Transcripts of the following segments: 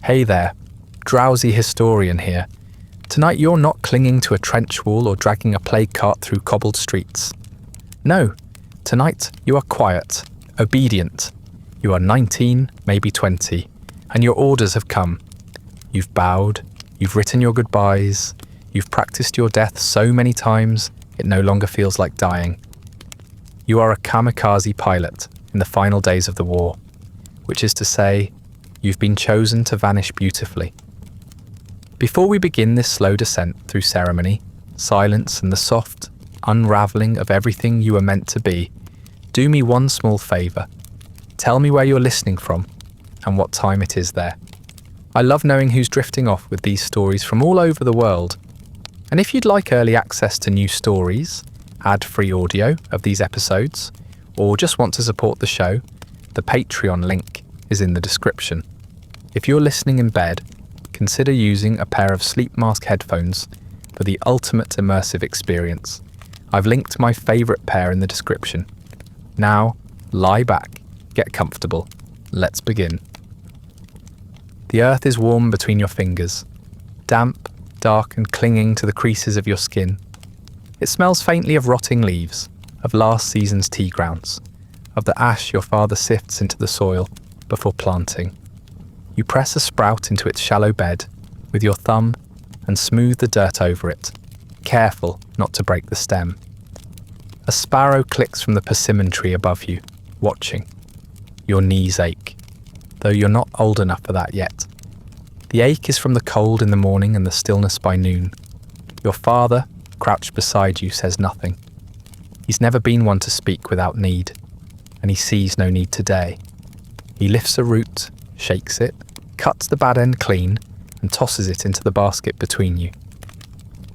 Hey there, Drowsy Historian here. Tonight you're not clinging to a trench wall or dragging a plague cart through cobbled streets. No, tonight you are quiet, obedient. You are 19, maybe 20, and your orders have come. You've bowed, you've written your goodbyes, you've practiced your death so many times it no longer feels like dying. You are a kamikaze pilot in the final days of the war, which is to say, you've been chosen to vanish beautifully. Before we begin this slow descent through ceremony, silence and the soft unravelling of everything you were meant to be, do me one small favour. Tell me where you're listening from and what time it is there. I love knowing who's drifting off with these stories from all over the world. And if you'd like early access to new stories, ad-free audio of these episodes, or just want to support the show, the Patreon link is in the description. If you're listening in bed, consider using a pair of sleep mask headphones for the ultimate immersive experience. I've linked my favourite pair in the description. Now, lie back, get comfortable. Let's begin. The earth is warm between your fingers, damp, dark and clinging to the creases of your skin. It smells faintly of rotting leaves, of last season's tea grounds, of the ash your father sifts into the soil before planting. You press a sprout into its shallow bed with your thumb and smooth the dirt over it, careful not to break the stem. A sparrow clicks from the persimmon tree above you, watching. Your knees ache, though you're not old enough for that yet. The ache is from the cold in the morning and the stillness by noon. Your father, crouched beside you, says nothing. He's never been one to speak without need, and he sees no need today. He lifts a root, shakes it, cuts the bad end clean, and tosses it into the basket between you.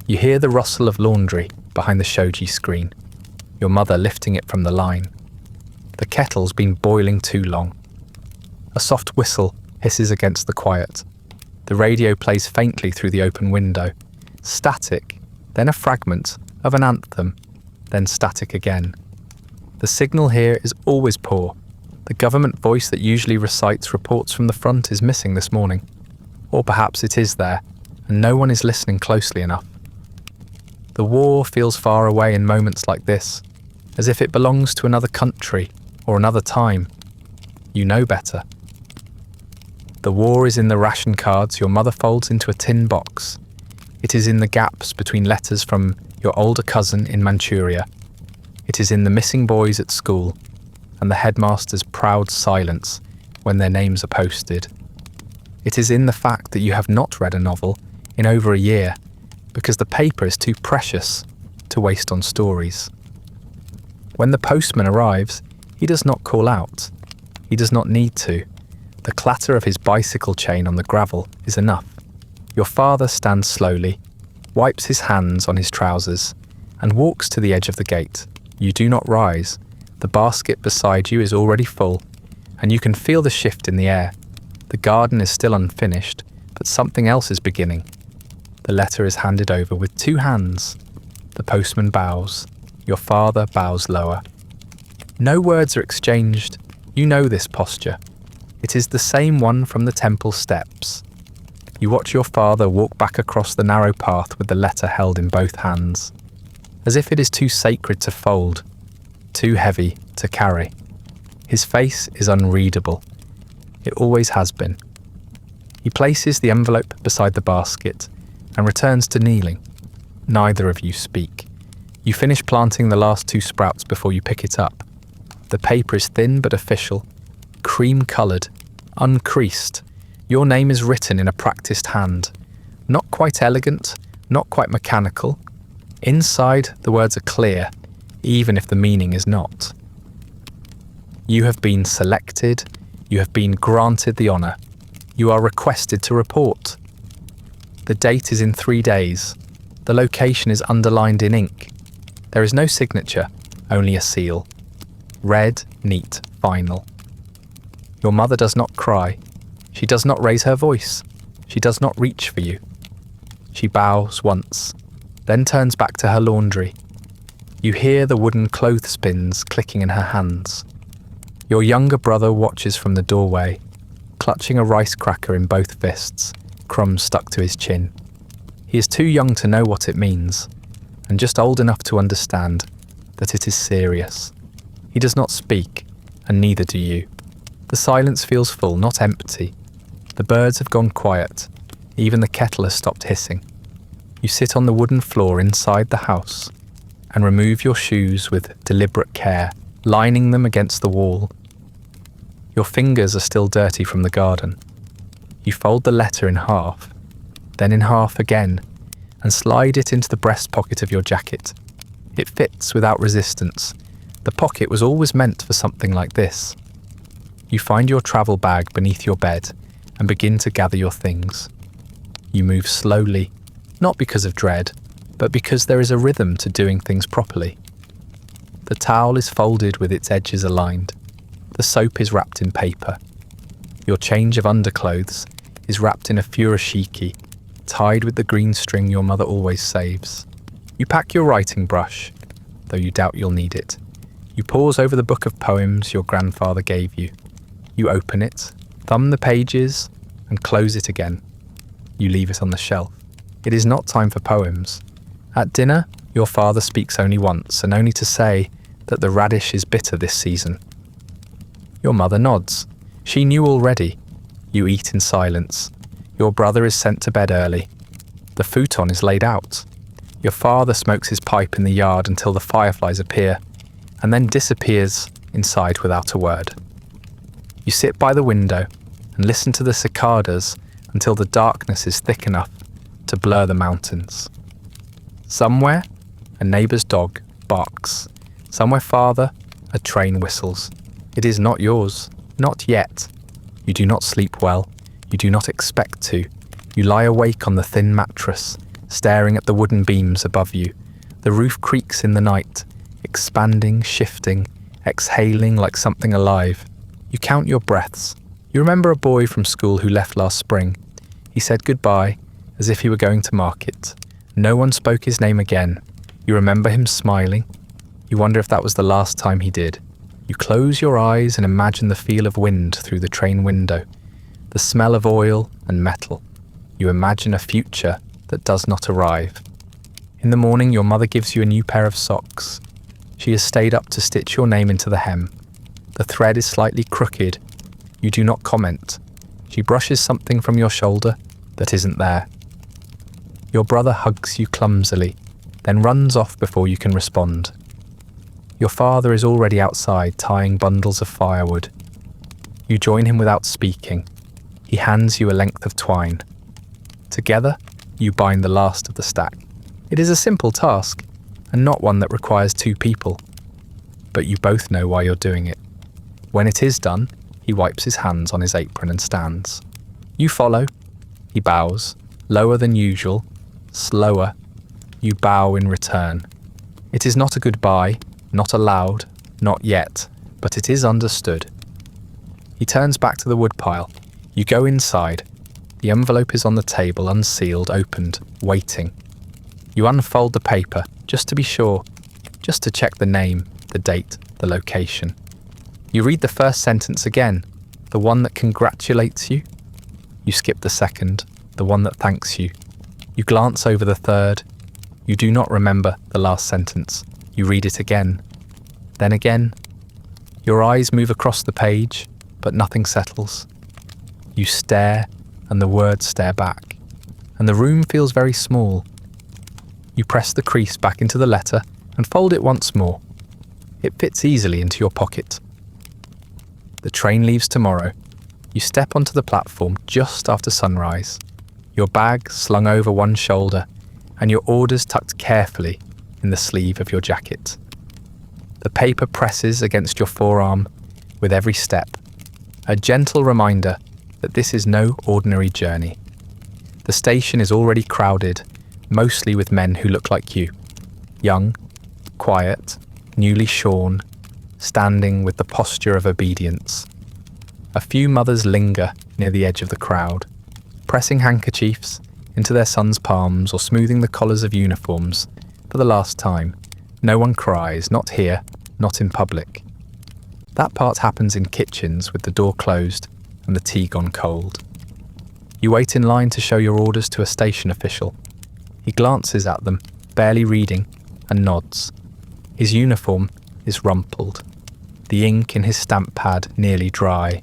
You hear the rustle of laundry behind the shoji screen, your mother lifting it from the line. The kettle's been boiling too long. A soft whistle hisses against the quiet. The radio plays faintly through the open window. Static, then a fragment of an anthem, then static again. The signal here is always poor. The government voice that usually recites reports from the front is missing this morning. Or perhaps it is there, and no one is listening closely enough. The war feels far away in moments like this, as if it belongs to another country or another time. You know better. The war is in the ration cards your mother folds into a tin box. It is in the gaps between letters from your older cousin in Manchuria. It is in the missing boys at school and the headmaster's proud silence when their names are posted. It is in the fact that you have not read a novel in over a year because the paper is too precious to waste on stories. When the postman arrives, he does not call out. He does not need to. The clatter of his bicycle chain on the gravel is enough. Your father stands slowly, wipes his hands on his trousers, and walks to the edge of the gate. You do not rise. The basket beside you is already full, and you can feel the shift in the air. The garden is still unfinished, but something else is beginning. The letter is handed over with two hands. The postman bows. Your father bows lower. No words are exchanged. You know this posture. It is the same one from the temple steps. You watch your father walk back across the narrow path with the letter held in both hands, as if it is too sacred to fold, too heavy to carry. His face is unreadable. It always has been. He places the envelope beside the basket and returns to kneeling. Neither of you speak. You finish planting the last two sprouts before you pick it up. The paper is thin but official, cream-coloured, uncreased. Your name is written in a practised hand. Not quite elegant, not quite mechanical. Inside, the words are clear, even if the meaning is not. You have been selected. You have been granted the honour. You are requested to report. The date is in 3 days. The location is underlined in ink. There is no signature, only a seal. Red, neat, final. Your mother does not cry. She does not raise her voice. She does not reach for you. She bows once, then turns back to her laundry. You hear the wooden clothespins clicking in her hands. Your younger brother watches from the doorway. clutching a rice cracker in both fists, crumbs stuck to his chin. He is too young to know what it means, and just old enough to understand that it is serious. He does not speak, and neither do you. The silence feels full, not empty. The birds have gone quiet. Even the kettle has stopped hissing. You sit on the wooden floor inside the house and remove your shoes with deliberate care, lining them against the wall. Your fingers are still dirty from the garden. You fold the letter in half, then in half again, and slide it into the breast pocket of your jacket. It fits without resistance. The pocket was always meant for something like this. You find your travel bag beneath your bed and begin to gather your things. You move slowly, not because of dread, but because there is a rhythm to doing things properly. The towel is folded with its edges aligned. The soap is wrapped in paper. Your change of underclothes is wrapped in a furoshiki, tied with the green string your mother always saves. You pack your writing brush, though you doubt you'll need it. You pause over the book of poems your grandfather gave you. You open it, thumb the pages, and close it again. You leave it on the shelf. It is not time for poems. At dinner, your father speaks only once, and only to say that the radish is bitter this season. Your mother nods. She knew already. You eat in silence. Your brother is sent to bed early. The futon is laid out. Your father smokes his pipe in the yard until the fireflies appear, and then disappears inside without a word. You sit by the window and listen to the cicadas until the darkness is thick enough to blur the mountains. Somewhere, a neighbour's dog barks. Somewhere farther, a train whistles. It is not yours, not yet. You do not sleep well. You do not expect to. You lie awake on the thin mattress, staring at the wooden beams above you. The roof creaks in the night, expanding, shifting, exhaling like something alive. You count your breaths. You remember a boy from school who left last spring. He said goodbye, as if he were going to market. No one spoke his name again. You remember him smiling. You wonder if that was the last time he did. You close your eyes and imagine the feel of wind through the train window, the smell of oil and metal. You imagine a future that does not arrive. In the morning, your mother gives you a new pair of socks. She has stayed up to stitch your name into the hem. The thread is slightly crooked. You do not comment. She brushes something from your shoulder that isn't there. Your brother hugs you clumsily, then runs off before you can respond. Your father is already outside tying bundles of firewood. You join him without speaking. He hands you a length of twine. Together, you bind the last of the stack. It is a simple task, and not one that requires two people. But you both know why you're doing it. When it is done, he wipes his hands on his apron and stands. You follow. He bows, lower than usual, slower. You bow in return. It is not a goodbye, not aloud, not yet, but it is understood. He turns back to the woodpile. You go inside. The envelope is on the table, unsealed, opened, waiting. You unfold the paper, just to be sure, just to check the name, the date, the location. You read the first sentence again, the one that congratulates you. You skip the second, the one that thanks you. You glance over the third. You do not remember the last sentence. You read it again, then again. Your eyes move across the page, but nothing settles. You stare, and the words stare back, and the room feels very small. You press the crease back into the letter and fold it once more. It fits easily into your pocket. The train leaves tomorrow. You step onto the platform just after sunrise, your bag slung over one shoulder, and your orders tucked carefully in the sleeve of your jacket. The paper presses against your forearm with every step, a gentle reminder that this is no ordinary journey. The station is already crowded, mostly with men who look like you. Young, quiet, newly shorn, standing with the posture of obedience. A few mothers linger near the edge of the crowd, pressing handkerchiefs into their sons' palms or smoothing the collars of uniforms for the last time. No one cries, not here, not in public. That part happens in kitchens with the door closed, and the tea gone cold. You wait in line to show your orders to a station official. He glances at them, barely reading, and nods. His uniform is rumpled, the ink in his stamp pad nearly dry.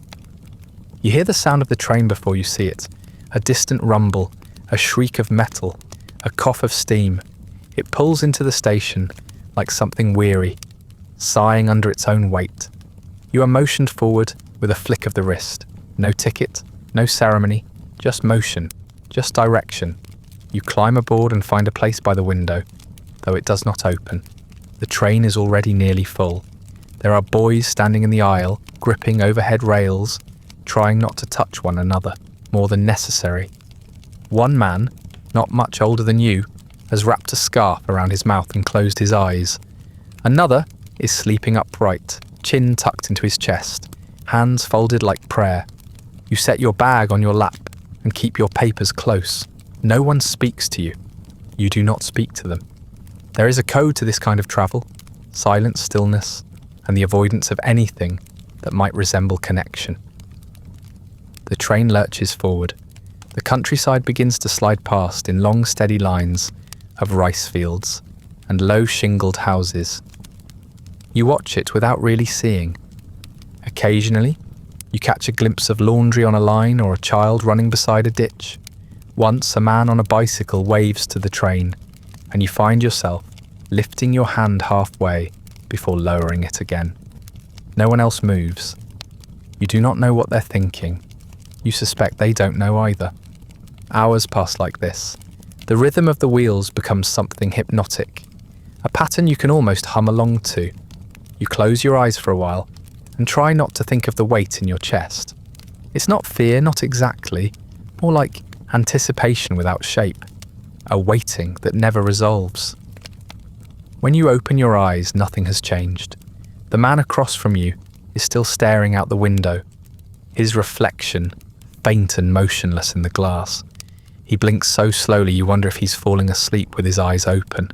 You hear the sound of the train before you see it, a distant rumble, a shriek of metal, a cough of steam. It pulls into the station like something weary, sighing under its own weight. You are motioned forward with a flick of the wrist. No ticket, no ceremony, just motion, just direction. You climb aboard and find a place by the window, though it does not open. The train is already nearly full. There are boys standing in the aisle, gripping overhead rails, trying not to touch one another, more than necessary. One man, not much older than you, has wrapped a scarf around his mouth and closed his eyes. Another is sleeping upright, chin tucked into his chest, hands folded like prayer. You set your bag on your lap and keep your papers close. No one speaks to you. You do not speak to them. There is a code to this kind of travel: silence, stillness, and the avoidance of anything that might resemble connection. The train lurches forward. The countryside begins to slide past in long, steady lines of rice fields and low shingled houses. You watch it without really seeing. Occasionally, you catch a glimpse of laundry on a line or a child running beside a ditch. Once a man on a bicycle waves to the train, and you find yourself lifting your hand halfway before lowering it again. No one else moves. You do not know what they're thinking. You suspect they don't know either. Hours pass like this. The rhythm of the wheels becomes something hypnotic, a pattern you can almost hum along to. You close your eyes for a while and try not to think of the weight in your chest. It's not fear, not exactly, more like anticipation without shape, a waiting that never resolves. When you open your eyes, nothing has changed. The man across from you is still staring out the window, his reflection faint and motionless in the glass. He blinks so slowly you wonder if he's falling asleep with his eyes open.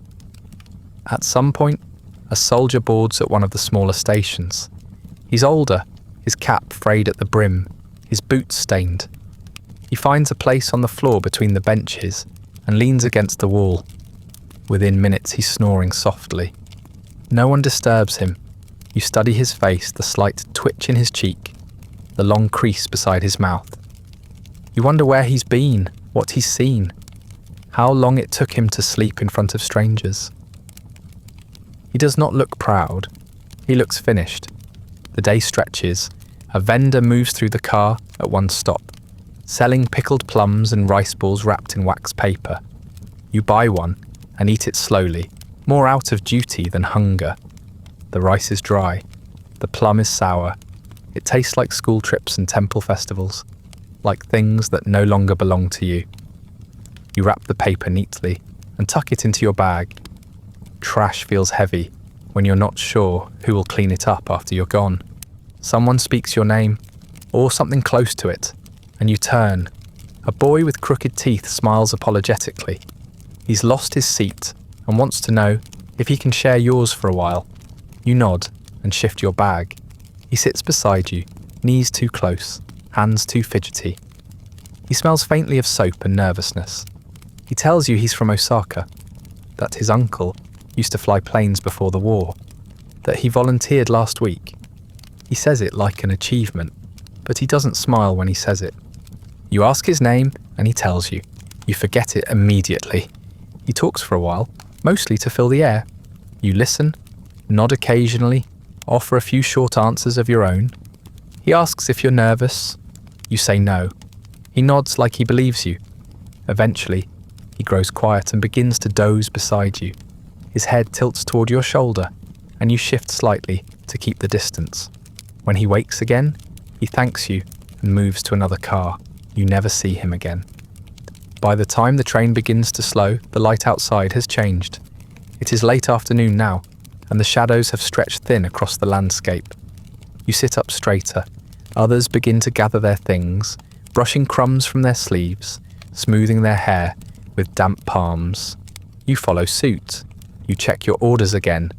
At some point, a soldier boards at one of the smaller stations. He's older, his cap frayed at the brim, his boots stained. He finds a place on the floor between the benches and leans against the wall. Within minutes, he's snoring softly. No one disturbs him. You study his face, the slight twitch in his cheek, the long crease beside his mouth. You wonder where he's been, what he's seen, how long it took him to sleep in front of strangers. He does not look proud. He looks finished. The day stretches. A vendor moves through the car at one stop, selling pickled plums and rice balls wrapped in wax paper. You buy one and eat it slowly, more out of duty than hunger. The rice is dry. The plum is sour. It tastes like school trips and temple festivals, like things that no longer belong to you. You wrap the paper neatly and tuck it into your bag. Trash feels heavy when you're not sure who will clean it up after you're gone. Someone speaks your name, or something close to it, and you turn. A boy with crooked teeth smiles apologetically. He's lost his seat and wants to know if he can share yours for a while. You nod and shift your bag. He sits beside you, knees too close, hands too fidgety. He smells faintly of soap and nervousness. He tells you he's from Osaka, that his uncle used to fly planes before the war, that he volunteered last week. He says it like an achievement, but he doesn't smile when he says it. You ask his name and he tells you. You forget it immediately. He talks for a while, mostly to fill the air. You listen, nod occasionally, offer a few short answers of your own. He asks if you're nervous. You say no. He nods like he believes you. Eventually, he grows quiet and begins to doze beside you. His head tilts toward your shoulder, and you shift slightly to keep the distance. When he wakes again, he thanks you and moves to another car. You never see him again. By the time the train begins to slow, the light outside has changed. It is late afternoon now, and the shadows have stretched thin across the landscape. You sit up straighter. Others begin to gather their things, brushing crumbs from their sleeves, smoothing their hair with damp palms. You follow suit. You check your orders again,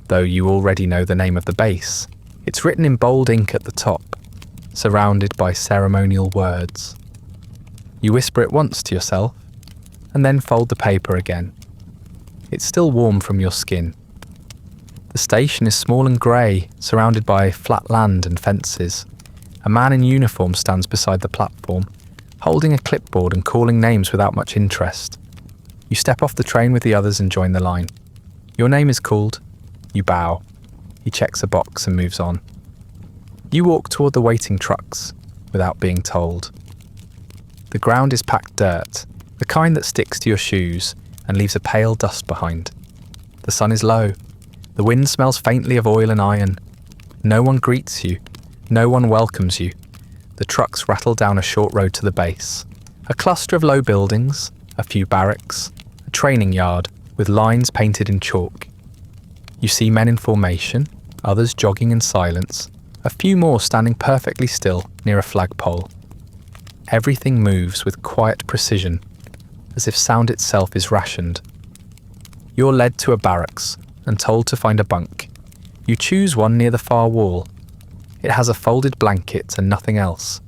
though you already know the name of the base. It's written in bold ink at the top. surrounded by ceremonial words. You whisper it once to yourself, and then fold the paper again. It's still warm from your skin. The station is small and grey, surrounded by flat land and fences. A man in uniform stands beside the platform, holding a clipboard and calling names without much interest. You step off the train with the others and join the line. Your name is called. You bow. He checks a box and moves on. You walk toward the waiting trucks without being told. The ground is packed dirt, the kind that sticks to your shoes and leaves a pale dust behind. The sun is low. The wind smells faintly of oil and iron. No one greets you. No one welcomes you. The trucks rattle down a short road to the base. A cluster of low buildings, a few barracks, a training yard with lines painted in chalk. You see men in formation, others jogging in silence, a few more standing perfectly still near a flagpole. Everything moves with quiet precision, as if sound itself is rationed. You're led to a barracks and told to find a bunk. You choose one near the far wall. It has a folded blanket and nothing else.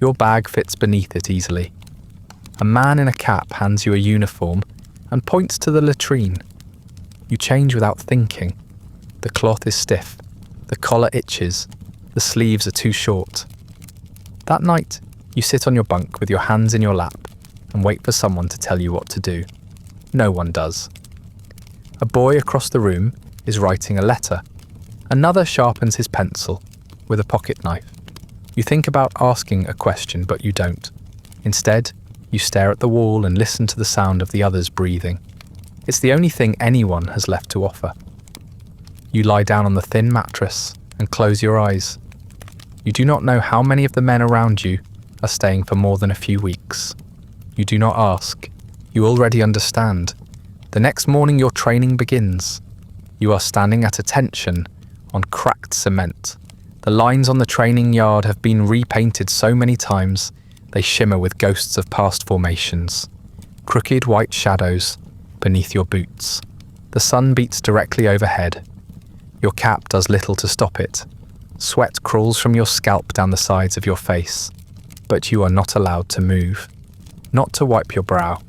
Your bag fits beneath it easily. A man in a cap hands you a uniform and points to the latrine. You change without thinking. The cloth is stiff. The collar itches. The sleeves are too short. That night, you sit on your bunk with your hands in your lap and wait for someone to tell you what to do. No one does. A boy across the room is writing a letter. Another sharpens his pencil with a pocket knife. You think about asking a question, but you don't. Instead, you stare at the wall and listen to the sound of the others breathing. It's the only thing anyone has left to offer. You lie down on the thin mattress and close your eyes. You do not know how many of the men around you are staying for more than a few weeks. You do not ask. You already understand. The next morning your training begins. You are standing at attention on cracked cement. The lines on the training yard have been repainted so many times they shimmer with ghosts of past formations. Crooked white shadows beneath your boots. The sun beats directly overhead. Your cap does little to stop it. Sweat crawls from your scalp down the sides of your face. But you are not allowed to move. Not to wipe your brow.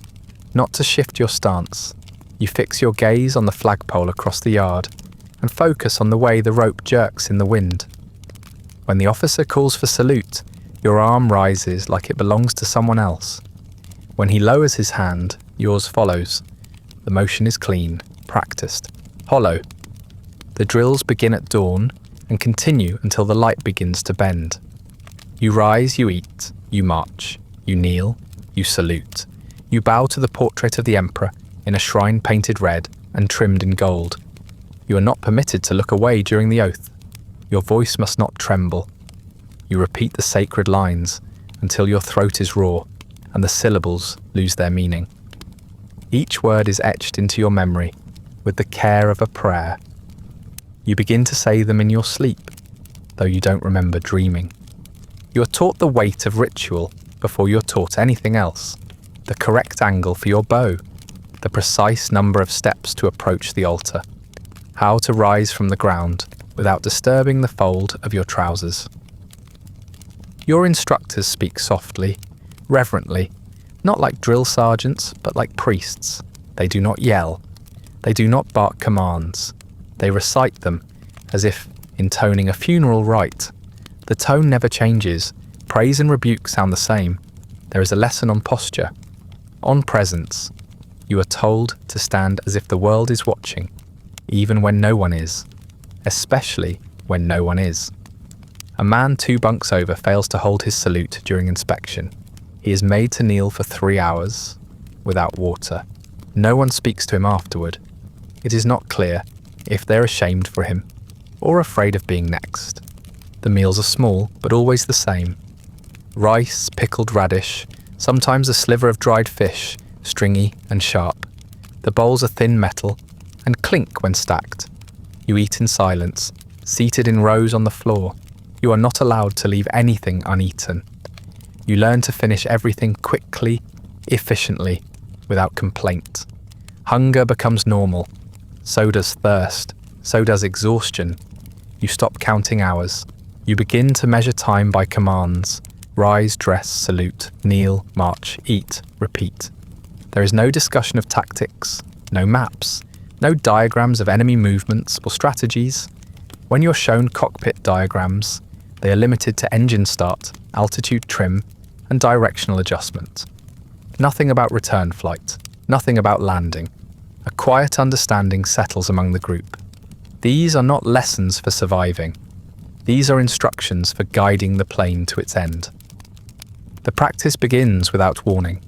Not to shift your stance. You fix your gaze on the flagpole across the yard and focus on the way the rope jerks in the wind. When the officer calls for salute, your arm rises like it belongs to someone else. When he lowers his hand, yours follows. The motion is clean, practiced, hollow. The drills begin at dawn and continue until the light begins to bend. You rise, you eat, you march, you kneel, you salute. You bow to the portrait of the emperor in a shrine painted red and trimmed in gold. You are not permitted to look away during the oath. Your voice must not tremble. You repeat the sacred lines until your throat is raw and the syllables lose their meaning. Each word is etched into your memory with the care of a prayer. You begin to say them in your sleep, though you don't remember dreaming. You are taught the weight of ritual before you're taught anything else, the correct angle for your bow, the precise number of steps to approach the altar, how to rise from the ground without disturbing the fold of your trousers. Your instructors speak softly, reverently, not like drill sergeants, but like priests. They do not yell. They do not bark commands. They recite them as if intoning a funeral rite. The tone never changes. Praise and rebuke sound the same. There is a lesson on posture, on presence. You are told to stand as if the world is watching, even when no one is, especially when no one is. A man 2 bunks over fails to hold his salute during inspection. He is made to kneel for 3 hours without water. No one speaks to him afterward. It is not clear if they're ashamed for him or afraid of being next. The meals are small, but always the same. Rice, pickled radish, sometimes a sliver of dried fish, stringy and sharp. The bowls are thin metal and clink when stacked. You eat in silence, seated in rows on the floor. You are not allowed to leave anything uneaten. You learn to finish everything quickly, efficiently, without complaint. Hunger becomes normal. So does thirst. So does exhaustion. You stop counting hours. You begin to measure time by commands: rise, dress, salute, kneel, march, eat, repeat. There is no discussion of tactics, no maps, no diagrams of enemy movements or strategies. When you're shown cockpit diagrams, they are limited to engine start, altitude trim, and directional adjustment. Nothing about return flight, nothing about landing. A quiet understanding settles among the group. These are not lessons for surviving. These are instructions for guiding the plane to its end. The practice begins without warning.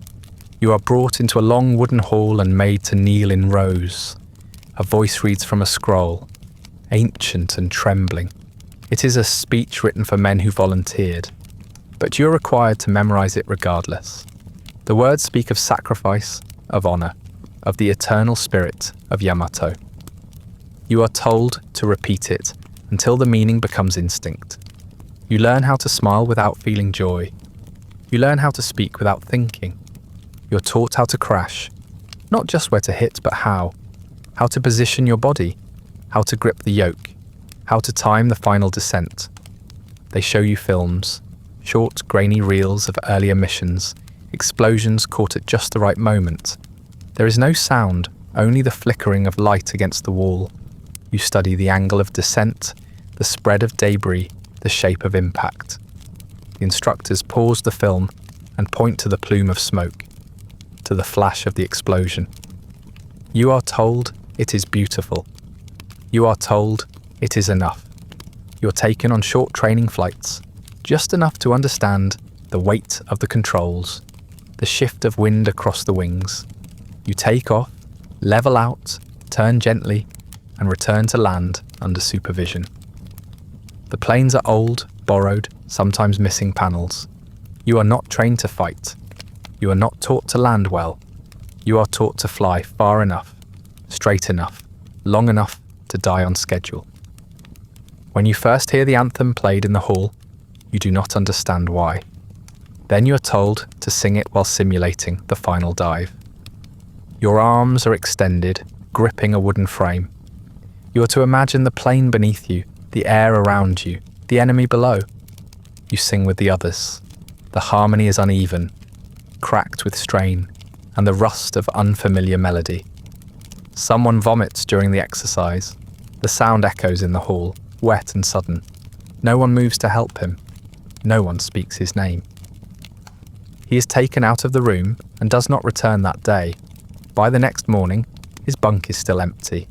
You are brought into a long wooden hall and made to kneel in rows. A voice reads from a scroll, ancient and trembling. It is a speech written for men who volunteered, but you're required to memorize it regardless. The words speak of sacrifice, of honor, of the eternal spirit of Yamato. You are told to repeat it until the meaning becomes instinct. You learn how to smile without feeling joy. You learn how to speak without thinking. You're taught how to crash, not just where to hit, but how to position your body, how to grip the yoke, how to time the final descent. They show you films, short, grainy reels of earlier missions, explosions caught at just the right moment. There is no sound, only the flickering of light against the wall. You study the angle of descent, the spread of debris, the shape of impact. The instructors pause the film and point to the plume of smoke, to the flash of the explosion. You are told it is beautiful. You are told it is enough. You're taken on short training flights, just enough to understand the weight of the controls, the shift of wind across the wings. You take off, level out, turn gently, and return to land under supervision. The planes are old, borrowed, sometimes missing panels. You are not trained to fight. You are not taught to land well. You are taught to fly far enough, straight enough, long enough to die on schedule. When you first hear the anthem played in the hall, you do not understand why. Then you are told to sing it while simulating the final dive. Your arms are extended, gripping a wooden frame. You are to imagine the plane beneath you, the air around you, the enemy below. You sing with the others. The harmony is uneven, cracked with strain, and the rust of unfamiliar melody. Someone vomits during the exercise. The sound echoes in the hall, wet and sudden. No one moves to help him. No one speaks his name. He is taken out of the room and does not return that day. By the next morning, his bunk is still empty.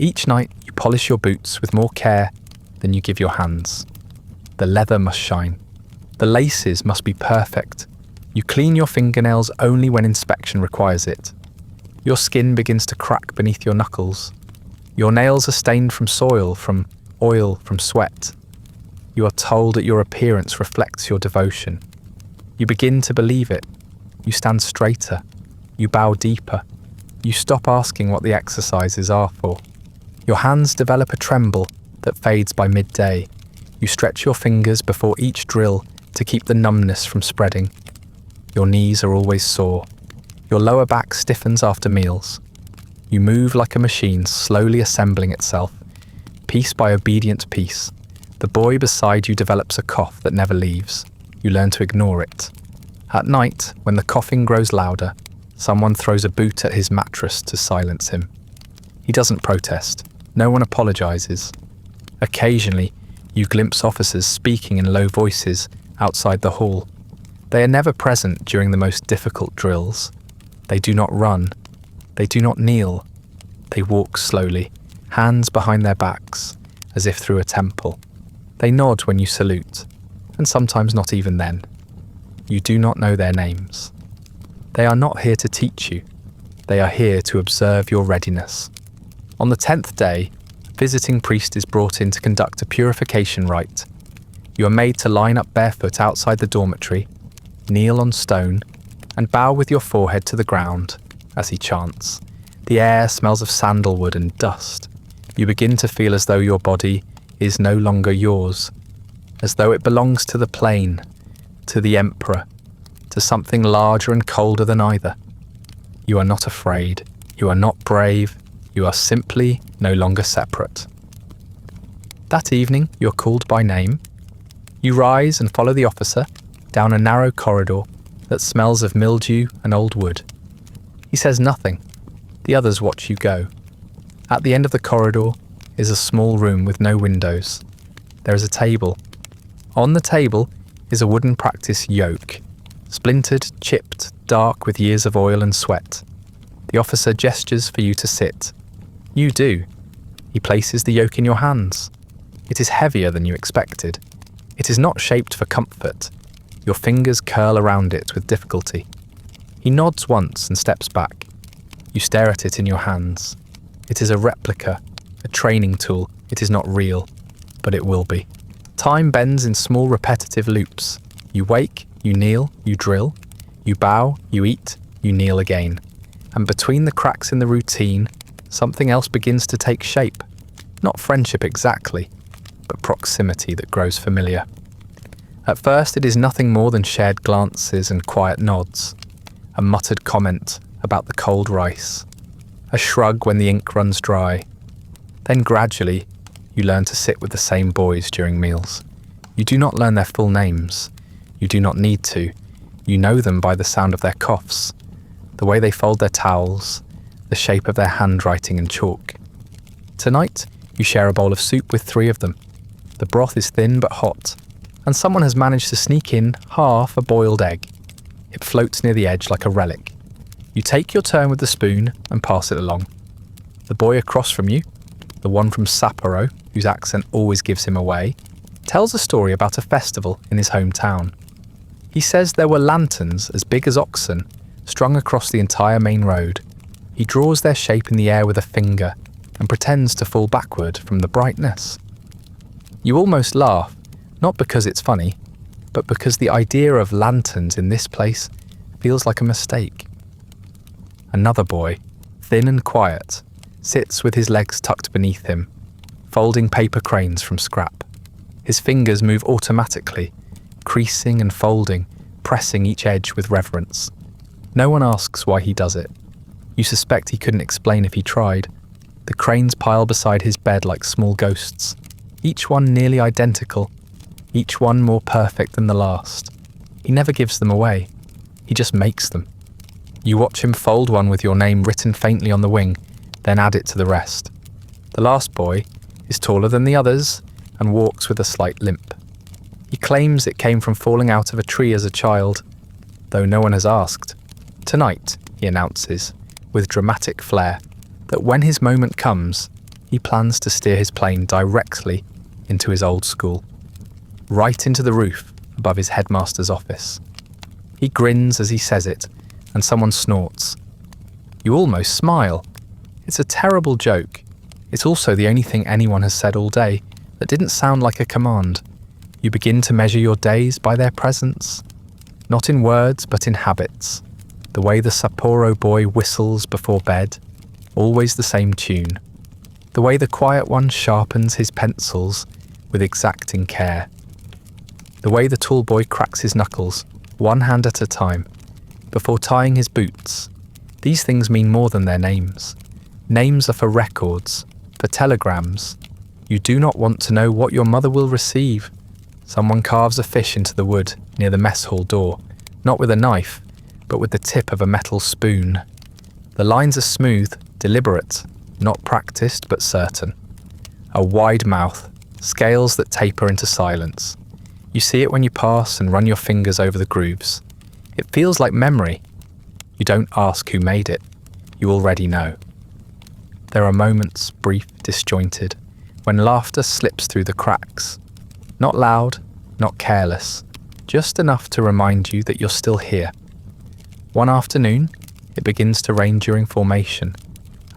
Each night, you polish your boots with more care than you give your hands. The leather must shine. The laces must be perfect. You clean your fingernails only when inspection requires it. Your skin begins to crack beneath your knuckles. Your nails are stained from soil, from oil, from sweat. You are told that your appearance reflects your devotion. You begin to believe it. You stand straighter. You bow deeper. You stop asking what the exercises are for. Your hands develop a tremble that fades by midday. You stretch your fingers before each drill to keep the numbness from spreading. Your knees are always sore. Your lower back stiffens after meals. You move like a machine slowly assembling itself, piece by obedient piece. The boy beside you develops a cough that never leaves. You learn to ignore it. At night, when the coughing grows louder, someone throws a boot at his mattress to silence him. He doesn't protest. No one apologizes. Occasionally, you glimpse officers speaking in low voices outside the hall. They are never present during the most difficult drills. They do not run. They do not kneel. They walk slowly, hands behind their backs, as if through a temple. They nod when you salute, and sometimes not even then. You do not know their names. They are not here to teach you. They are here to observe your readiness. On the 10th day, a visiting priest is brought in to conduct a purification rite. You are made to line up barefoot outside the dormitory, kneel on stone, and bow with your forehead to the ground as he chants. The air smells of sandalwood and dust. You begin to feel as though your body is no longer yours, as though it belongs to the plane, to the emperor, to something larger and colder than either. You are not afraid. You are not brave. You are simply no longer separate. That evening, you're called by name. You rise and follow the officer down a narrow corridor that smells of mildew and old wood. He says nothing. The others watch you go. At the end of the corridor is a small room with no windows. There is a table. On the table is a wooden practice yoke, splintered, chipped, dark with years of oil and sweat. The officer gestures for you to sit. You do. He places the yoke in your hands. It is heavier than you expected. It is not shaped for comfort. Your fingers curl around it with difficulty. He nods once and steps back. You stare at it in your hands. It is a replica, a training tool. It is not real, but it will be. Time bends in small repetitive loops. You wake, you kneel, you drill. You bow, you eat, you kneel again. And between the cracks in the routine, something else begins to take shape. Not friendship exactly, but proximity that grows familiar. At first it is nothing more than shared glances and quiet nods, a muttered comment about the cold rice, a shrug when the ink runs dry. Then gradually you learn to sit with the same boys during meals. You do not learn their full names. You do not need to. You know them by the sound of their coughs, the way they fold their towels, the shape of their handwriting and chalk. Tonight, you share a bowl of soup with 3 of them. The broth is thin but hot, and someone has managed to sneak in half a boiled egg. It floats near the edge like a relic. You take your turn with the spoon and pass it along. The boy across from you, the one from Sapporo, whose accent always gives him away, tells a story about a festival in his hometown. He says there were lanterns as big as oxen strung across the entire main road. He draws their shape in the air with a finger and pretends to fall backward from the brightness. You almost laugh, not because it's funny, but because the idea of lanterns in this place feels like a mistake. Another boy, thin and quiet, sits with his legs tucked beneath him, folding paper cranes from scrap. His fingers move automatically, creasing and folding, pressing each edge with reverence. No one asks why he does it. You suspect he couldn't explain if he tried. The cranes pile beside his bed like small ghosts, each one nearly identical, each one more perfect than the last. He never gives them away. He just makes them. You watch him fold one with your name written faintly on the wing, then add it to the rest. The last boy is taller than the others and walks with a slight limp. He claims it came from falling out of a tree as a child, though no one has asked. Tonight, he announces, with dramatic flair, that when his moment comes, he plans to steer his plane directly into his old school, right into the roof above his headmaster's office. He grins as he says it, and someone snorts. You almost smile. It's a terrible joke. It's also the only thing anyone has said all day that didn't sound like a command. You begin to measure your days by their presence, not in words but in habits. The way the Sapporo boy whistles before bed, always the same tune. The way the quiet one sharpens his pencils with exacting care. The way the tall boy cracks his knuckles, one hand at a time, before tying his boots. These things mean more than their names. Names are for records, for telegrams. You do not want to know what your mother will receive. Someone carves a fish into the wood near the mess hall door, not with a knife, but with the tip of a metal spoon. The lines are smooth, deliberate, not practiced but certain. A wide mouth, scales that taper into silence. You see it when you pass and run your fingers over the grooves. It feels like memory. You don't ask who made it. You already know. There are moments, brief, disjointed, when laughter slips through the cracks. Not loud, not careless, just enough to remind you that you're still here. One afternoon, it begins to rain during formation,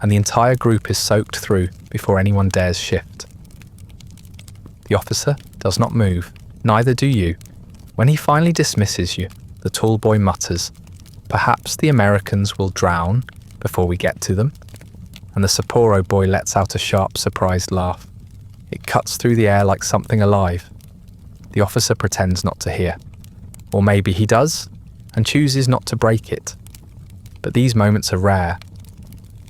and the entire group is soaked through before anyone dares shift. The officer does not move, neither do you. When he finally dismisses you, the tall boy mutters, "Perhaps the Americans will drown before we get to them," and the Sapporo boy lets out a sharp, surprised laugh. It cuts through the air like something alive. The officer pretends not to hear. Or maybe he does, and chooses not to break it. But these moments are rare.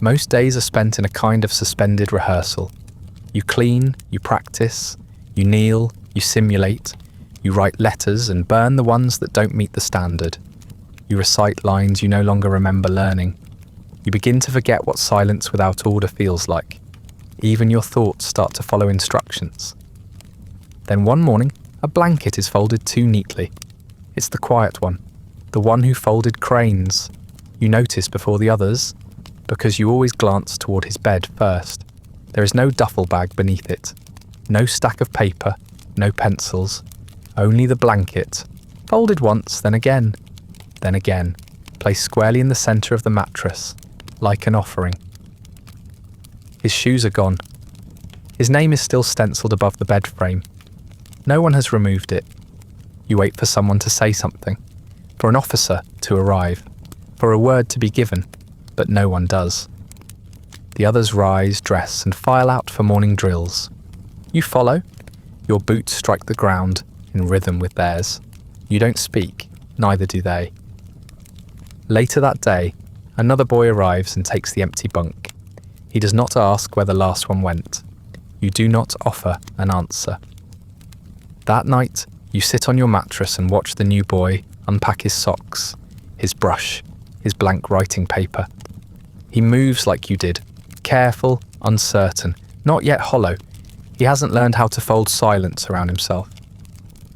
Most days are spent in a kind of suspended rehearsal. You clean, you practice, you kneel, you simulate, You write letters and burn the ones that don't meet the standard. You recite lines you no longer remember learning. You begin to forget what silence without order feels like. Even your thoughts start to follow instructions. Then one morning, a blanket is folded too neatly. It's the quiet one, the one who folded cranes. You notice before the others, because you always glance toward his bed first. There is no duffel bag beneath it, no stack of paper, no pencils, only the blanket, folded once, then again, placed squarely in the centre of the mattress, like an offering. His shoes are gone. His name is still stencilled above the bed frame. No one has removed it. You wait for someone to say something, for an officer to arrive, for a word to be given, but no one does. The others rise, dress, and file out for morning drills. You follow. Your boots strike the ground in rhythm with theirs. You don't speak, neither do they. Later that day, another boy arrives and takes the empty bunk. He does not ask where the last one went. You do not offer an answer. That night, you sit on your mattress and watch the new boy unpack his socks, his brush, his blank writing paper. He moves like you did, careful, uncertain, not yet hollow. He hasn't learned how to fold silence around himself.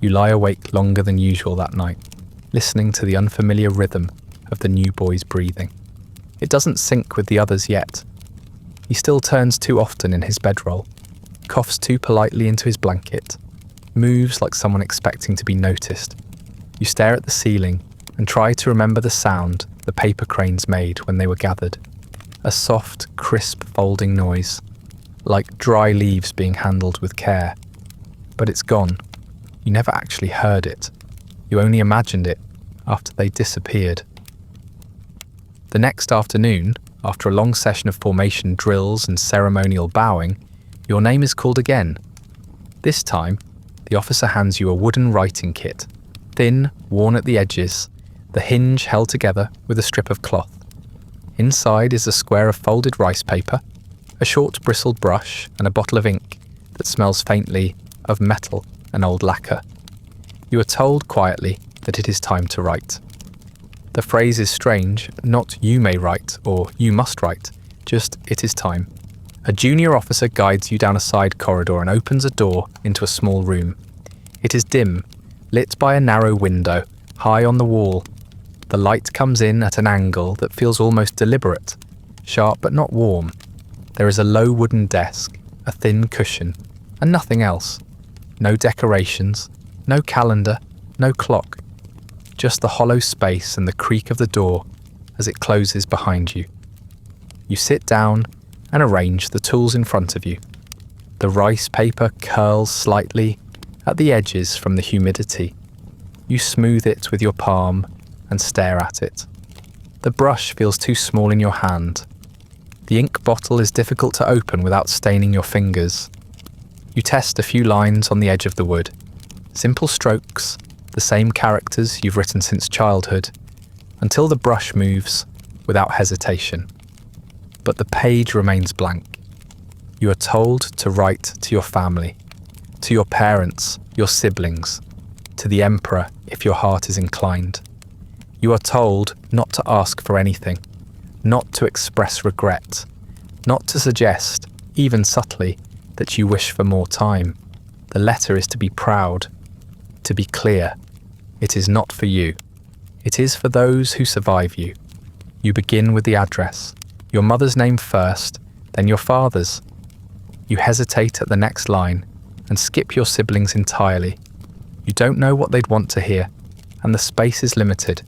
You lie awake longer than usual that night, listening to the unfamiliar rhythm of the new boy's breathing. It doesn't sync with the others yet. He still turns too often in his bedroll, coughs too politely into his blanket, moves like someone expecting to be noticed. You stare at the ceiling and try to remember the sound the paper cranes made when they were gathered. A soft, crisp folding noise, like dry leaves being handled with care. But it's gone. You never actually heard it. You only imagined it after they disappeared. The next afternoon, after a long session of formation drills and ceremonial bowing, your name is called again. This time, the officer hands you a wooden writing kit, thin, worn at the edges, the hinge held together with a strip of cloth. Inside is a square of folded rice paper, a short bristled brush, and a bottle of ink that smells faintly of metal and old lacquer. You are told quietly that it is time to write. The phrase is strange, not "you may write" or "you must write", just "it is time". A junior officer guides you down a side corridor and opens a door into a small room. It is dim, lit by a narrow window, high on the wall. The light comes in at an angle that feels almost deliberate, sharp but not warm. There is a low wooden desk, a thin cushion, and nothing else. No decorations, no calendar, no clock. Just the hollow space and the creak of the door as it closes behind you. You sit down and arrange the tools in front of you. The rice paper curls slightly at the edges from the humidity. You smooth it with your palm and stare at it. The brush feels too small in your hand. The ink bottle is difficult to open without staining your fingers. You test a few lines on the edge of the wood. Simple strokes, the same characters you've written since childhood, until the brush moves without hesitation. But the page remains blank. You are told to write to your family, to your parents, your siblings, to the emperor if your heart is inclined. You are told not to ask for anything, not to express regret, not to suggest, even subtly, that you wish for more time. The letter is to be proud, to be clear. It is not for you. It is for those who survive you. You begin with the address, your mother's name first, then your father's. You hesitate at the next line and skip your siblings entirely. You don't know what they'd want to hear, and the space is limited.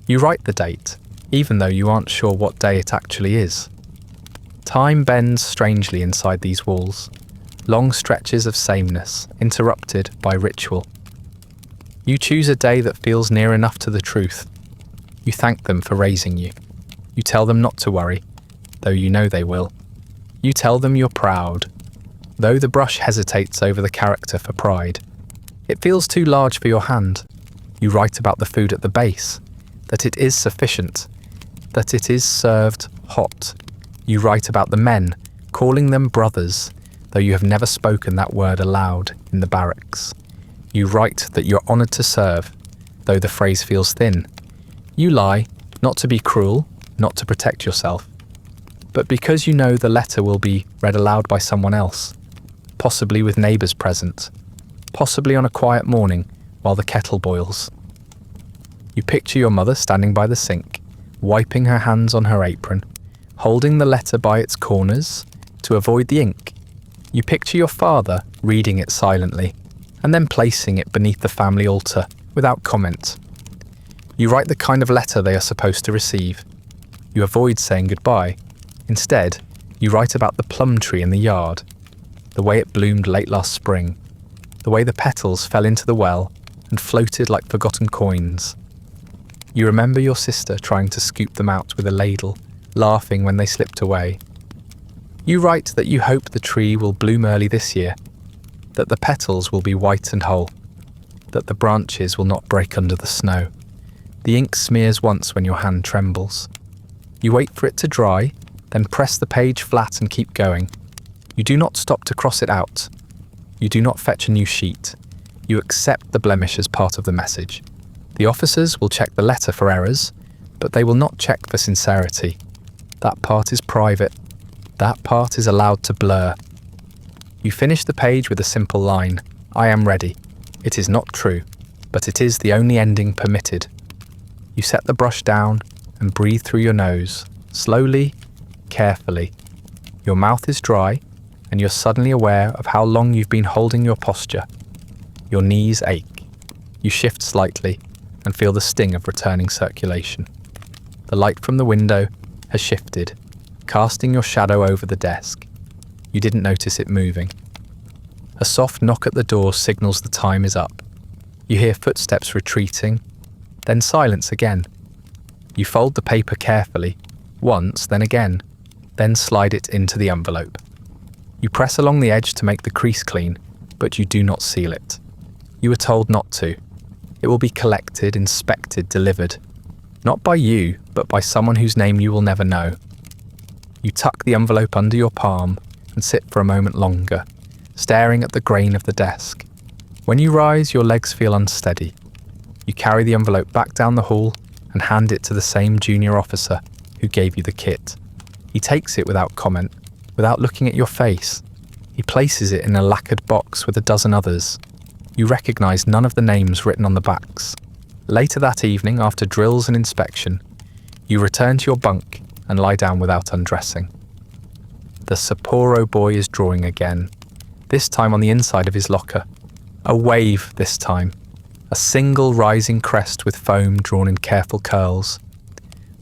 You write the date, even though you aren't sure what day it actually is. Time bends strangely inside these walls, long stretches of sameness, interrupted by ritual. You choose a day that feels near enough to the truth. You thank them for raising you. You tell them not to worry, though you know they will. You tell them you're proud, though the brush hesitates over the character for pride. It feels too large for your hand. You write about the food at the base, that it is sufficient, that it is served hot. You write about the men, calling them brothers, though you have never spoken that word aloud in the barracks. You write that you're honoured to serve, though the phrase feels thin. You lie, not to be cruel, not to protect yourself, but because you know the letter will be read aloud by someone else, possibly with neighbours present, possibly on a quiet morning while the kettle boils. You picture your mother standing by the sink, wiping her hands on her apron, holding the letter by its corners to avoid the ink. You picture your father reading it silently, and then placing it beneath the family altar without comment. You write the kind of letter they are supposed to receive. You avoid saying goodbye. Instead, you write about the plum tree in the yard, the way it bloomed late last spring, the way the petals fell into the well and floated like forgotten coins. You remember your sister trying to scoop them out with a ladle, laughing when they slipped away. You write that you hope the tree will bloom early this year, that the petals will be white and whole, that the branches will not break under the snow. The ink smears once when your hand trembles. You wait for it to dry, then press the page flat and keep going. You do not stop to cross it out. You do not fetch a new sheet. You accept the blemish as part of the message. The officers will check the letter for errors, but they will not check for sincerity. That part is private. That part is allowed to blur. You finish the page with a simple line, "I am ready." It is not true, but it is the only ending permitted. You set the brush down and breathe through your nose, slowly, carefully. Your mouth is dry, and you're suddenly aware of how long you've been holding your posture. Your knees ache. You shift slightly and feel the sting of returning circulation. The light from the window has shifted, casting your shadow over the desk. You didn't notice it moving. A soft knock at the door signals the time is up. You hear footsteps retreating, then silence again. You fold the paper carefully, once, then again, then slide it into the envelope. You press along the edge to make the crease clean, but you do not seal it. You were told not to. It will be collected, inspected, delivered. Not by you, but by someone whose name you will never know. You tuck the envelope under your palm and sit for a moment longer, staring at the grain of the desk. When you rise, your legs feel unsteady. You carry the envelope back down the hall and hand it to the same junior officer who gave you the kit. He takes it without comment, without looking at your face. He places it in a lacquered box with a dozen others. You recognise none of the names written on the backs. Later that evening, after drills and inspection, you return to your bunk and lie down without undressing. The Sapporo boy is drawing again, this time on the inside of his locker. A wave this time, a single rising crest with foam drawn in careful curls.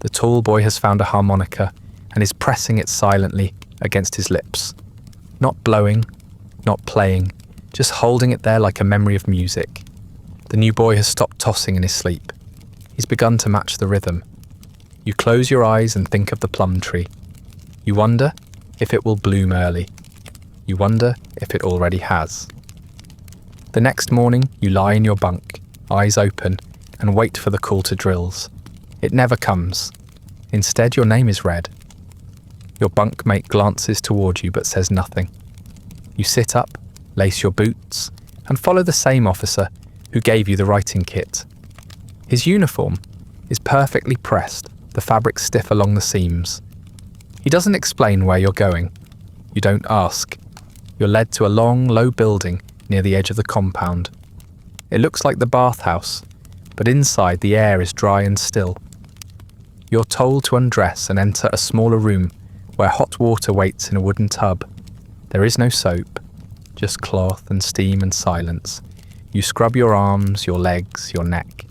The tall boy has found a harmonica and is pressing it silently against his lips. Not blowing, not playing, just holding it there like a memory of music. The new boy has stopped tossing in his sleep. He's begun to match the rhythm. You close your eyes and think of the plum tree. You wonder if it will bloom early. You wonder if it already has. The next morning, you lie in your bunk, eyes open, and wait for the call to drills. It never comes. Instead, your name is read. Your bunkmate glances toward you but says nothing. You sit up, lace your boots, and follow the same officer who gave you the writing kit. His uniform is perfectly pressed, the fabric stiff along the seams. He doesn't explain where you're going. You don't ask. You're led to a long, low building near the edge of the compound. It looks like the bathhouse, but inside the air is dry and still. You're told to undress and enter a smaller room where hot water waits in a wooden tub. There is no soap, just cloth and steam and silence. You scrub your arms, your legs, your neck.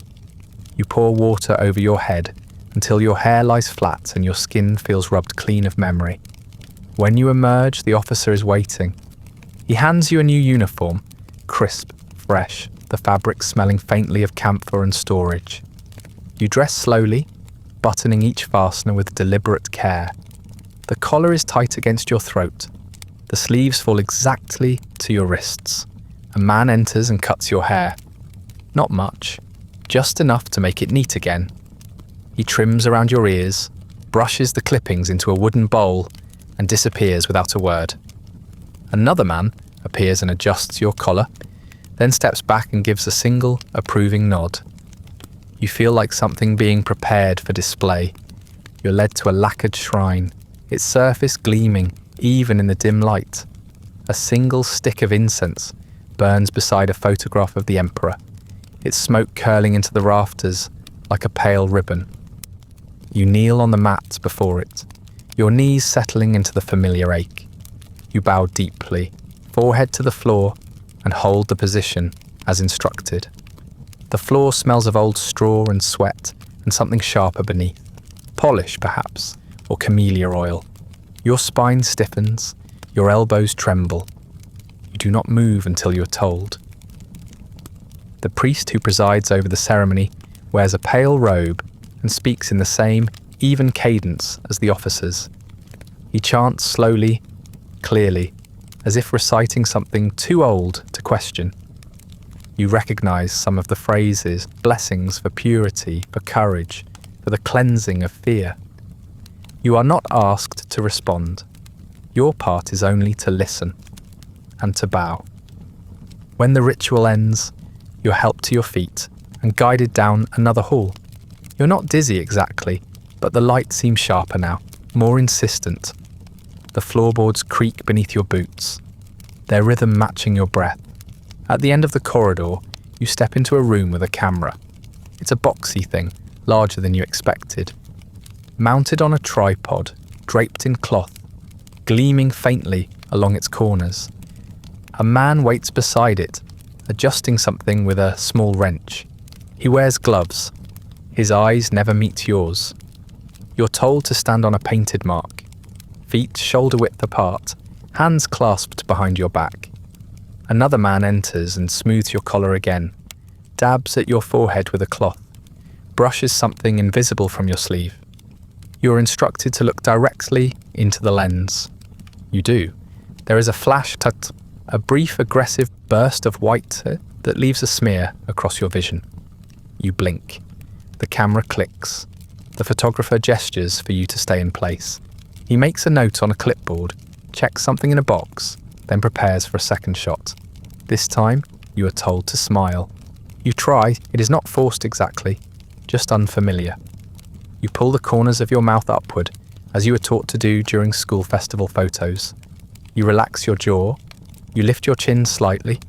You pour water over your head until your hair lies flat and your skin feels rubbed clean of memory. When you emerge, the officer is waiting. He hands you a new uniform, crisp, fresh, the fabric smelling faintly of camphor and storage. You dress slowly, buttoning each fastener with deliberate care. The collar is tight against your throat. The sleeves fall exactly to your wrists. A man enters and cuts your hair. Not much, just enough to make it neat again. He trims around your ears, brushes the clippings into a wooden bowl, and disappears without a word. Another man appears and adjusts your collar, then steps back and gives a single, approving nod. You feel like something being prepared for display. You're led to a lacquered shrine, its surface gleaming even in the dim light. A single stick of incense burns beside a photograph of the emperor, its smoke curling into the rafters like a pale ribbon. You kneel on the mat before it, your knees settling into the familiar ache. You bow deeply, forehead to the floor, and hold the position as instructed. The floor smells of old straw and sweat and something sharper beneath. Polish, perhaps, or camellia oil. Your spine stiffens, your elbows tremble. You do not move until you are told. The priest who presides over the ceremony wears a pale robe and speaks in the same, even cadence as the officers. He chants slowly, clearly, as if reciting something too old to question. You recognize some of the phrases, blessings for purity, for courage, for the cleansing of fear. You are not asked to respond. Your part is only to listen and to bow. When the ritual ends, you're helped to your feet and guided down another hall. You're not dizzy exactly, but the light seems sharper now, more insistent. The floorboards creak beneath your boots, their rhythm matching your breath. At the end of the corridor, you step into a room with a camera. It's a boxy thing, larger than you expected. Mounted on a tripod, draped in cloth, gleaming faintly along its corners. A man waits beside it, adjusting something with a small wrench. He wears gloves. His eyes never meet yours. You're told to stand on a painted mark, feet shoulder-width apart, hands clasped behind your back. Another man enters and smooths your collar again, dabs at your forehead with a cloth, brushes something invisible from your sleeve. You're instructed to look directly into the lens. You do. There is a flash, a brief aggressive burst of white that leaves a smear across your vision. You blink. The camera clicks. The photographer gestures for you to stay in place. He makes a note on a clipboard, checks something in a box, then prepares for a second shot. This time, you are told to smile. You try, it is not forced exactly, just unfamiliar. You pull the corners of your mouth upward, as you were taught to do during school festival photos. You relax your jaw. You lift your chin slightly,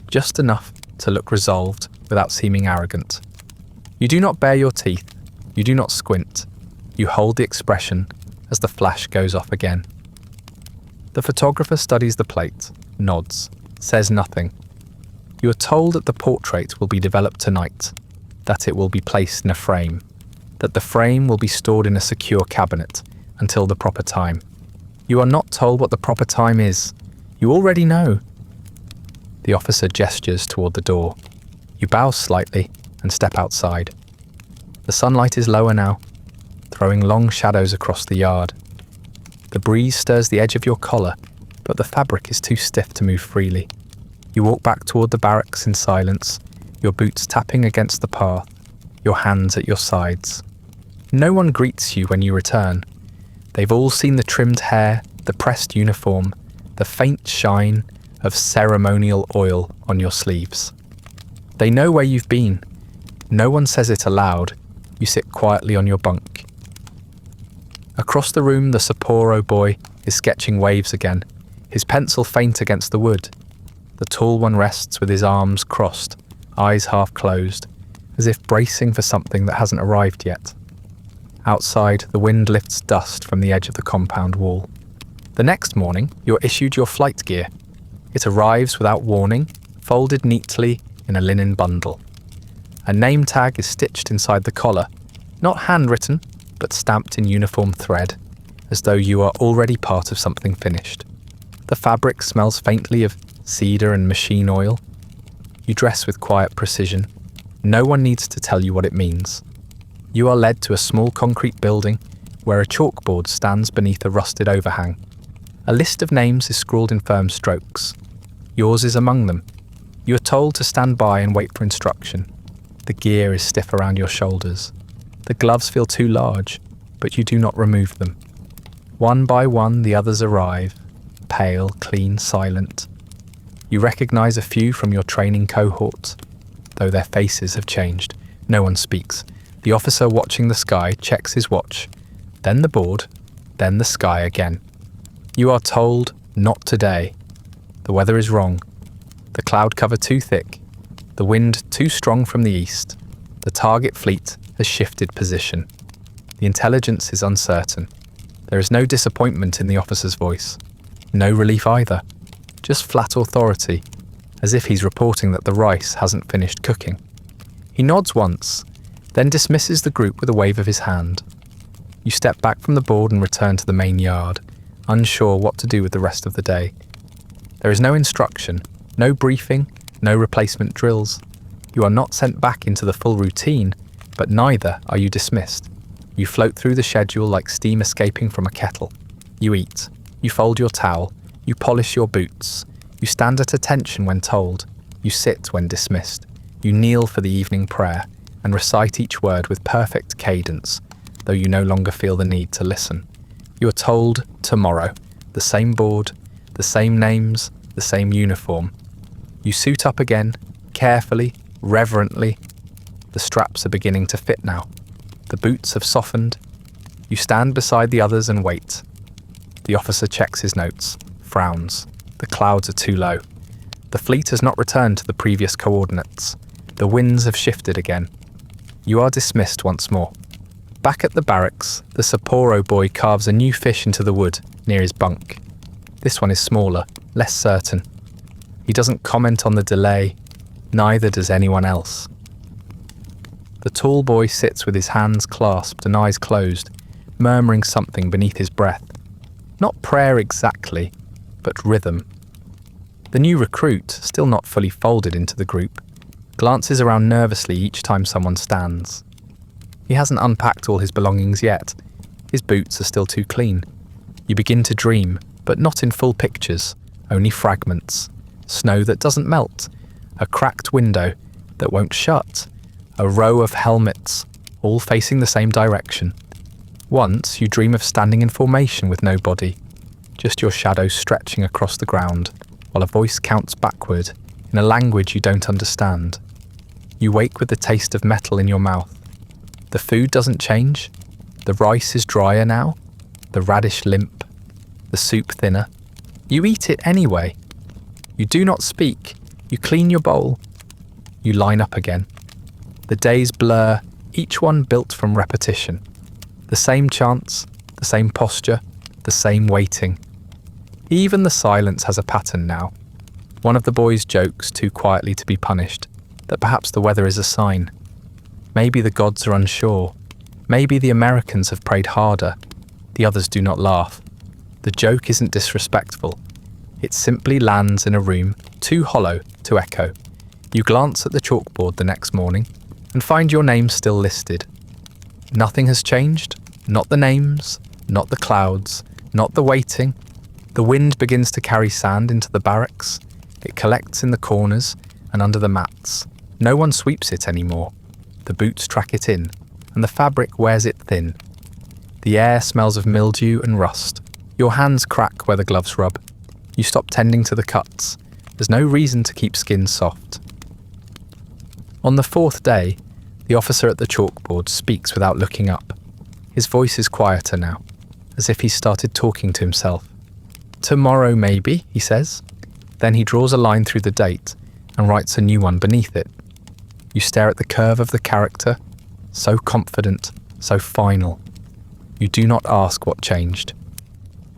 just enough to look resolved without seeming arrogant. You do not bare your teeth. You do not squint. You hold the expression as the flash goes off again. The photographer studies the plate, nods, says nothing. You are told that the portrait will be developed tonight, that it will be placed in a frame, that the frame will be stored in a secure cabinet until the proper time. You are not told what the proper time is. You already know. The officer gestures toward the door. You bow slightly and step outside. The sunlight is lower now, throwing long shadows across the yard. The breeze stirs the edge of your collar, but the fabric is too stiff to move freely. You walk back toward the barracks in silence, your boots tapping against the path, your hands at your sides. No one greets you when you return. They've all seen the trimmed hair, the pressed uniform, the faint shine of ceremonial oil on your sleeves. They know where you've been. No one says it aloud. You sit quietly on your bunk. Across the room, the Sapporo boy is sketching waves again, his pencil faint against the wood. The tall one rests with his arms crossed, eyes half closed, as if bracing for something that hasn't arrived yet. Outside, the wind lifts dust from the edge of the compound wall. The next morning, you're issued your flight gear. It arrives without warning, folded neatly in a linen bundle. A name tag is stitched inside the collar, not handwritten, but stamped in uniform thread, as though you are already part of something finished. The fabric smells faintly of cedar and machine oil. You dress with quiet precision. No one needs to tell you what it means. You are led to a small concrete building where a chalkboard stands beneath a rusted overhang. A list of names is scrawled in firm strokes. Yours is among them. You are told to stand by and wait for instruction. The gear is stiff around your shoulders. The gloves feel too large, but you do not remove them. One by one, the others arrive, pale, clean, silent. You recognize a few from your training cohort, though their faces have changed. No one speaks. The officer watching the sky checks his watch, then the board, then the sky again. You are told, not today. The weather is wrong. The cloud cover too thick. The wind too strong from the east. The target fleet has shifted position. The intelligence is uncertain. There is no disappointment in the officer's voice. No relief either. Just flat authority, as if he's reporting that the rice hasn't finished cooking. He nods once, then dismisses the group with a wave of his hand. You step back from the board and return to the main yard, unsure what to do with the rest of the day. There is no instruction, no briefing, no replacement drills. You are not sent back into the full routine, but neither are you dismissed. You float through the schedule like steam escaping from a kettle. You eat, you fold your towel, you polish your boots, you stand at attention when told, you sit when dismissed, you kneel for the evening prayer and recite each word with perfect cadence, though you no longer feel the need to listen. You are told tomorrow, the same board, the same names, the same uniform. You suit up again, carefully, reverently. The straps are beginning to fit now. The boots have softened. You stand beside the others and wait. The officer checks his notes, frowns. The clouds are too low. The fleet has not returned to the previous coordinates. The winds have shifted again. You are dismissed once more. Back at the barracks, the Sapporo boy carves a new fish into the wood near his bunk. This one is smaller, less certain. He doesn't comment on the delay, neither does anyone else. The tall boy sits with his hands clasped and eyes closed, murmuring something beneath his breath. Not prayer exactly, but rhythm. The new recruit, still not fully folded into the group, glances around nervously each time someone stands. He hasn't unpacked all his belongings yet. His boots are still too clean. You begin to dream, but not in full pictures, only fragments. Snow that doesn't melt, a cracked window that won't shut, a row of helmets, all facing the same direction. Once you dream of standing in formation with no body, just your shadow stretching across the ground, while a voice counts backward in a language you don't understand. You wake with the taste of metal in your mouth. The food doesn't change. The rice is drier now, the radish limp, the soup thinner. You eat it anyway. You do not speak. You clean your bowl. You line up again. The days blur, each one built from repetition. The same chants, the same posture, the same waiting. Even the silence has a pattern now. One of the boys jokes, too quietly to be punished, that perhaps the weather is a sign. Maybe the gods are unsure. Maybe the Americans have prayed harder. The others do not laugh. The joke isn't disrespectful. It simply lands in a room too hollow to echo. You glance at the chalkboard the next morning and find your name still listed. Nothing has changed. Not the names, not the clouds, not the waiting. The wind begins to carry sand into the barracks. It collects in the corners and under the mats. No one sweeps it anymore. The boots track it in, and the fabric wears it thin. The air smells of mildew and rust. Your hands crack where the gloves rub. You stop tending to the cuts. There's no reason to keep skin soft. On the fourth day, the officer at the chalkboard speaks without looking up. His voice is quieter now, as if he's started talking to himself. Tomorrow maybe, he says. Then he draws a line through the date and writes a new one beneath it. You stare at the curve of the character, so confident, so final. You do not ask what changed.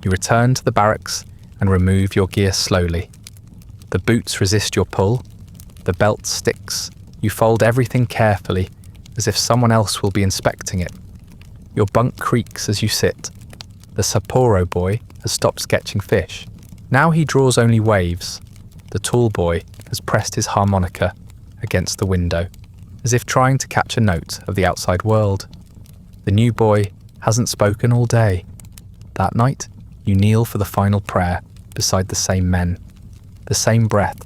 You return to the barracks and remove your gear slowly. The boots resist your pull. The belt sticks. You fold everything carefully, as if someone else will be inspecting it. Your bunk creaks as you sit. The Sapporo boy has stopped sketching fish. Now he draws only waves. The tall boy has pressed his harmonica against the window, as if trying to catch a note of the outside world. The new boy hasn't spoken all day. That night, you kneel for the final prayer beside the same men, the same breath,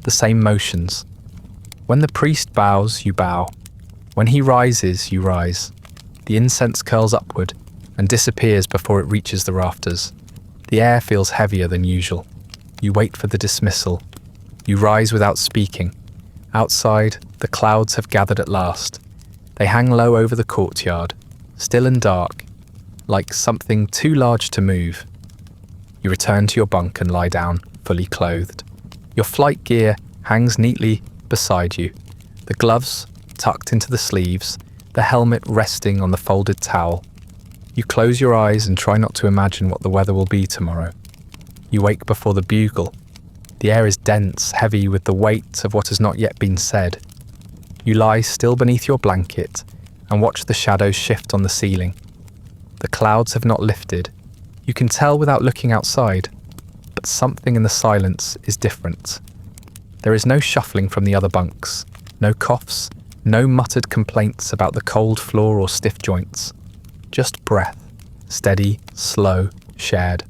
the same motions. When the priest bows, you bow. When he rises, you rise. The incense curls upward and disappears before it reaches the rafters. The air feels heavier than usual. You wait for the dismissal, You rise without speaking. Outside, the clouds have gathered at last. They hang low over the courtyard, still and dark, like something too large to move. You return to your bunk and lie down, fully clothed. Your flight gear hangs neatly beside you, the gloves tucked into the sleeves, the helmet resting on the folded towel. You close your eyes and try not to imagine what the weather will be tomorrow. You wake before the bugle. The air is dense, heavy with the weight of what has not yet been said. You lie still beneath your blanket and watch the shadows shift on the ceiling. The clouds have not lifted. You can tell without looking outside, but something in the silence is different. There is no shuffling from the other bunks, no coughs, no muttered complaints about the cold floor or stiff joints. Just breath, steady, slow, shared.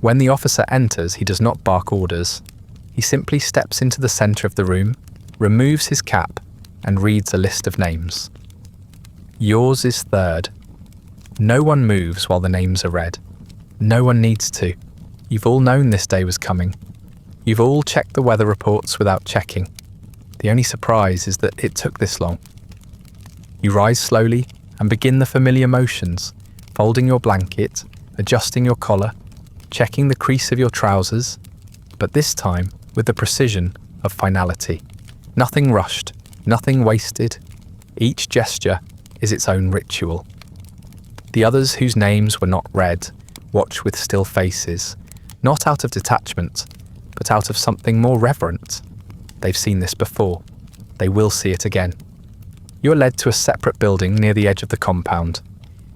When the officer enters, he does not bark orders. He simply steps into the centre of the room, removes his cap, and reads a list of names. Yours is third. No one moves while the names are read. No one needs to. You've all known this day was coming. You've all checked the weather reports without checking. The only surprise is that it took this long. You rise slowly and begin the familiar motions, folding your blanket, adjusting your collar, checking the crease of your trousers, but this time with the precision of finality. Nothing rushed, nothing wasted. Each gesture is its own ritual. The others whose names were not read watch with still faces, not out of detachment, but out of something more reverent. They've seen this before. They will see it again. You are led to a separate building near the edge of the compound.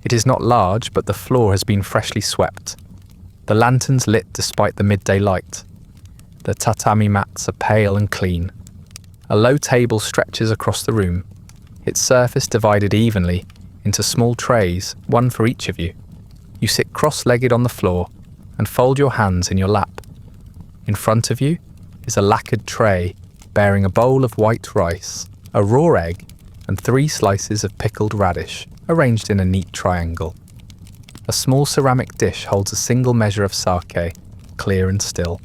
It is not large, but the floor has been freshly swept. The lanterns lit despite the midday light. The tatami mats are pale and clean. A low table stretches across the room, its surface divided evenly into small trays, one for each of you. You sit cross-legged on the floor and fold your hands in your lap. In front of you is a lacquered tray bearing a bowl of white rice, a raw egg, and 3 slices of pickled radish arranged in a neat triangle. A small ceramic dish holds a single measure of sake, clear and still.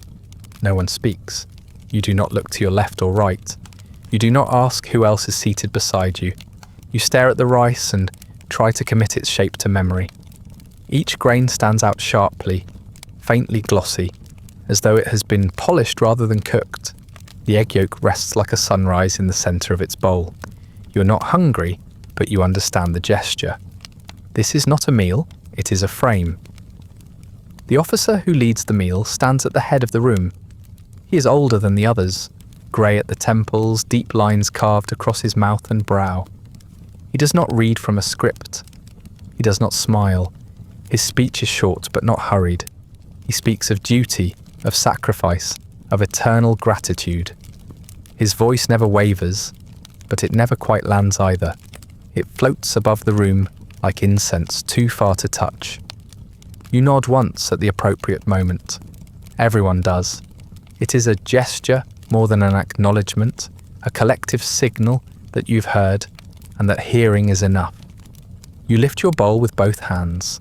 No one speaks. You do not look to your left or right. You do not ask who else is seated beside you. You stare at the rice and try to commit its shape to memory. Each grain stands out sharply, faintly glossy, as though it has been polished rather than cooked. The egg yolk rests like a sunrise in the centre of its bowl. You are not hungry, but you understand the gesture. This is not a meal, it is a frame. The officer who leads the meal stands at the head of the room. He is older than the others, grey at the temples, deep lines carved across his mouth and brow. He does not read from a script. He does not smile. His speech is short but not hurried. He speaks of duty, of sacrifice, of eternal gratitude. His voice never wavers, but it never quite lands either. It floats above the room like incense too far to touch. You nod once at the appropriate moment. Everyone does. It is a gesture more than an acknowledgement, a collective signal that you've heard and that hearing is enough. You lift your bowl with both hands.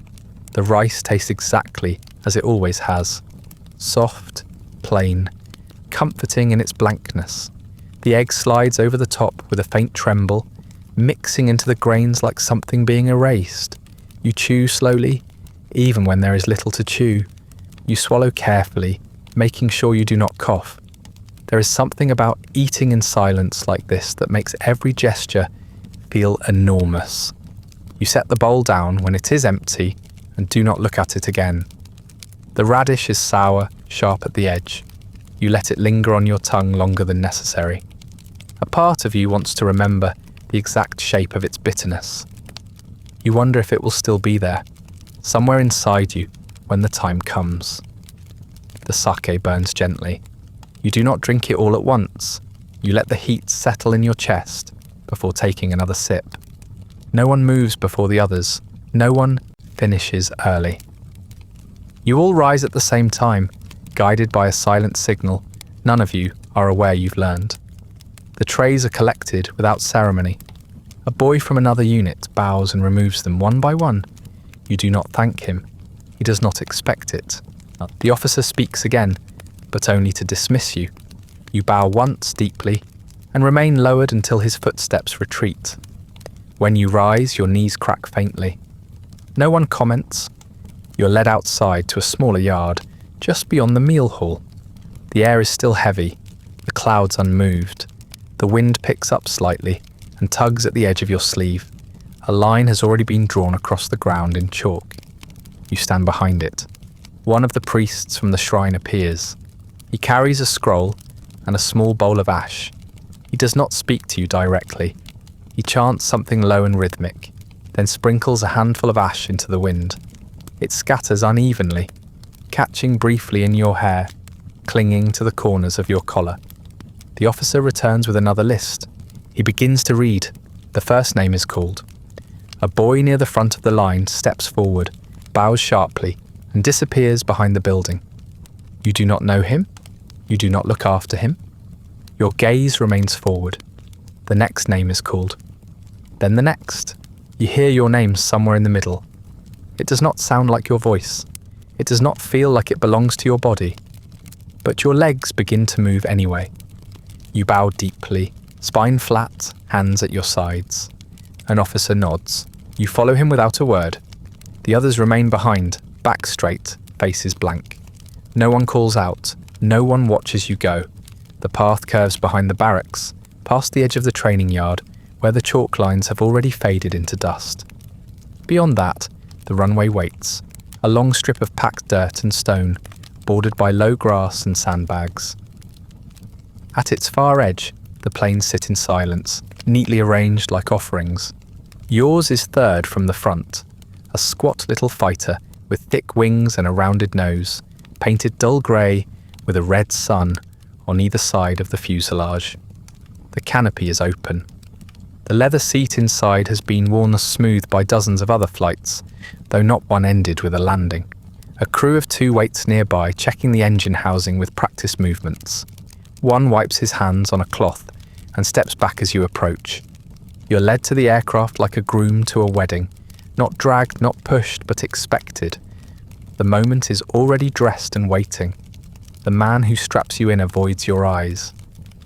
The rice tastes exactly as it always has. Soft, plain, comforting in its blankness. The egg slides over the top with a faint tremble, mixing into the grains like something being erased. You chew slowly, even when there is little to chew. You swallow carefully, making sure you do not cough. There is something about eating in silence like this that makes every gesture feel enormous. You set the bowl down when it is empty and do not look at it again. The radish is sour, sharp at the edge. You let it linger on your tongue longer than necessary. A part of you wants to remember the exact shape of its bitterness. You wonder if it will still be there, somewhere inside you, when the time comes. The sake burns gently. You do not drink it all at once. You let the heat settle in your chest before taking another sip. No one moves before the others. No one finishes early. You all rise at the same time, guided by a silent signal. None of you are aware you've learned. The trays are collected without ceremony. A boy from another unit bows and removes them one by one. You do not thank him. He does not expect it. The officer speaks again, but only to dismiss you. You bow once deeply and remain lowered until his footsteps retreat. When you rise, your knees crack faintly. No one comments. You're led outside to a smaller yard, just beyond the meal hall. The air is still heavy, the clouds unmoved. The wind picks up slightly and tugs at the edge of your sleeve. A line has already been drawn across the ground in chalk. You stand behind it. One of the priests from the shrine appears. He carries a scroll and a small bowl of ash. He does not speak to you directly. He chants something low and rhythmic, then sprinkles a handful of ash into the wind. It scatters unevenly, catching briefly in your hair, clinging to the corners of your collar. The officer returns with another list. He begins to read. The first name is called. A boy near the front of the line steps forward, bows sharply, and disappears behind the building. You do not know him. You do not look after him. Your gaze remains forward. The next name is called. Then the next. You hear your name somewhere in the middle. It does not sound like your voice. It does not feel like it belongs to your body. But your legs begin to move anyway. You bow deeply, spine flat, hands at your sides. An officer nods. You follow him without a word. The others remain behind, back straight, faces blank. No one calls out. No one watches you go. The path curves behind the barracks, past the edge of the training yard, where the chalk lines have already faded into dust. Beyond that, the runway waits, a long strip of packed dirt and stone, bordered by low grass and sandbags. At its far edge, the planes sit in silence, neatly arranged like offerings. Yours is third from the front, a squat little fighter with thick wings and a rounded nose, painted dull grey with a red sun on either side of the fuselage. The canopy is open. The leather seat inside has been worn smooth by dozens of other flights, though not one ended with a landing. A crew of 2 waits nearby, checking the engine housing with practice movements. One wipes his hands on a cloth and steps back as you approach. You're led to the aircraft like a groom to a wedding, not dragged, not pushed, but expected. The moment is already dressed and waiting. The man who straps you in avoids your eyes.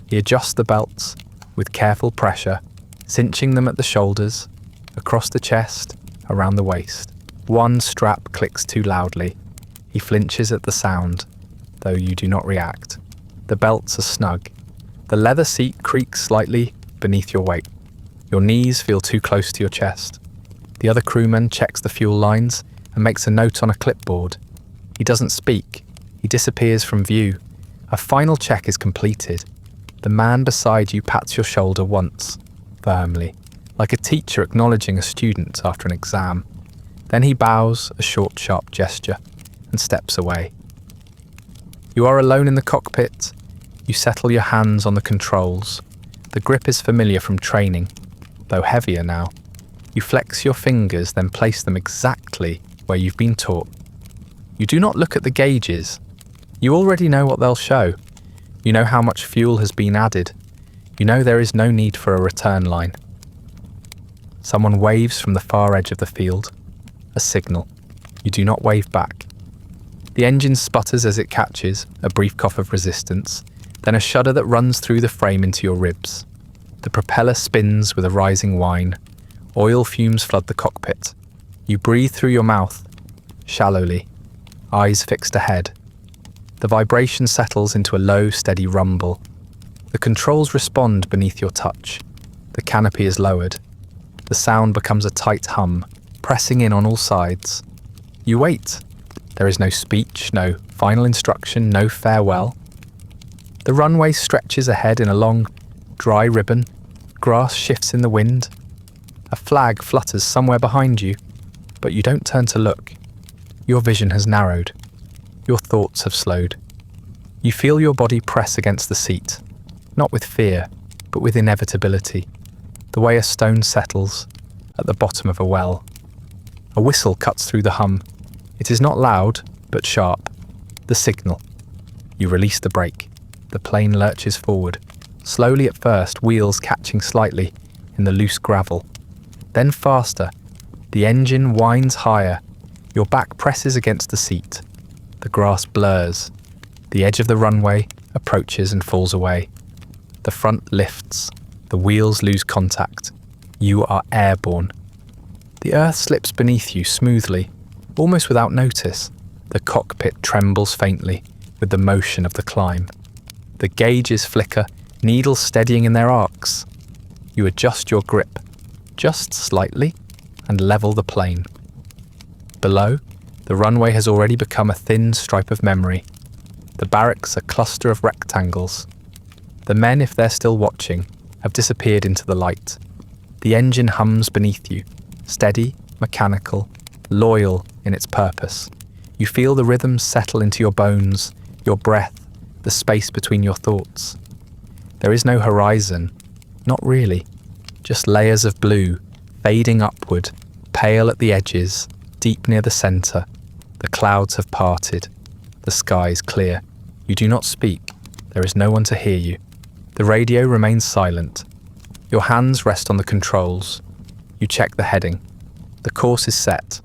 He adjusts the belts with careful pressure, cinching them at the shoulders, across the chest, around the waist. One strap clicks too loudly. He flinches at the sound, though you do not react. The belts are snug. The leather seat creaks slightly beneath your weight. Your knees feel too close to your chest. The other crewman checks the fuel lines and makes a note on a clipboard. He doesn't speak. He disappears from view. A final check is completed. The man beside you pats your shoulder once, firmly, like a teacher acknowledging a student after an exam. Then he bows a short, sharp gesture and steps away. You are alone in the cockpit. You settle your hands on the controls. The grip is familiar from training, though heavier now. You flex your fingers, then place them exactly where you've been taught. You do not look at the gauges. You already know what they'll show. You know how much fuel has been added. You know there is no need for a return line. Someone waves from the far edge of the field. A signal. You do not wave back. The engine sputters as it catches, a brief cough of resistance, then a shudder that runs through the frame into your ribs. The propeller spins with a rising whine. Oil fumes flood the cockpit. You breathe through your mouth, shallowly, eyes fixed ahead. The vibration settles into a low, steady rumble. The controls respond beneath your touch. The canopy is lowered. The sound becomes a tight hum, pressing in on all sides. You wait. There is no speech, no final instruction, no farewell. The runway stretches ahead in a long, dry ribbon. Grass shifts in the wind. A flag flutters somewhere behind you, but you don't turn to look. Your vision has narrowed. Your thoughts have slowed. You feel your body press against the seat, not with fear, but with inevitability, the way a stone settles at the bottom of a well. A whistle cuts through the hum. It is not loud, but sharp. The signal. You release the brake. The plane lurches forward, slowly at first, wheels catching slightly in the loose gravel. Then faster. The engine whines higher. Your back presses against the seat. The grass blurs. The edge of the runway, approaches and falls away. The front lifts. The wheels lose contact. You are airborne. The earth slips beneath you smoothly, almost without notice. The cockpit trembles faintly with the motion of the climb. The gauges flicker, needles steadying in their arcs. You adjust your grip, just slightly, and level the plane. Below, the runway has already become a thin stripe of memory. The barracks a cluster of rectangles. The men, if they're still watching, have disappeared into the light. The engine hums beneath you, steady, mechanical, loyal in its purpose. You feel the rhythms settle into your bones, your breath, the space between your thoughts. There is no horizon, not really, just layers of blue, fading upward, pale at the edges, deep near the centre. The clouds have parted. The sky is clear. You do not speak. There is no one to hear you. The radio remains silent. Your hands rest on the controls. You check the heading. The course is set.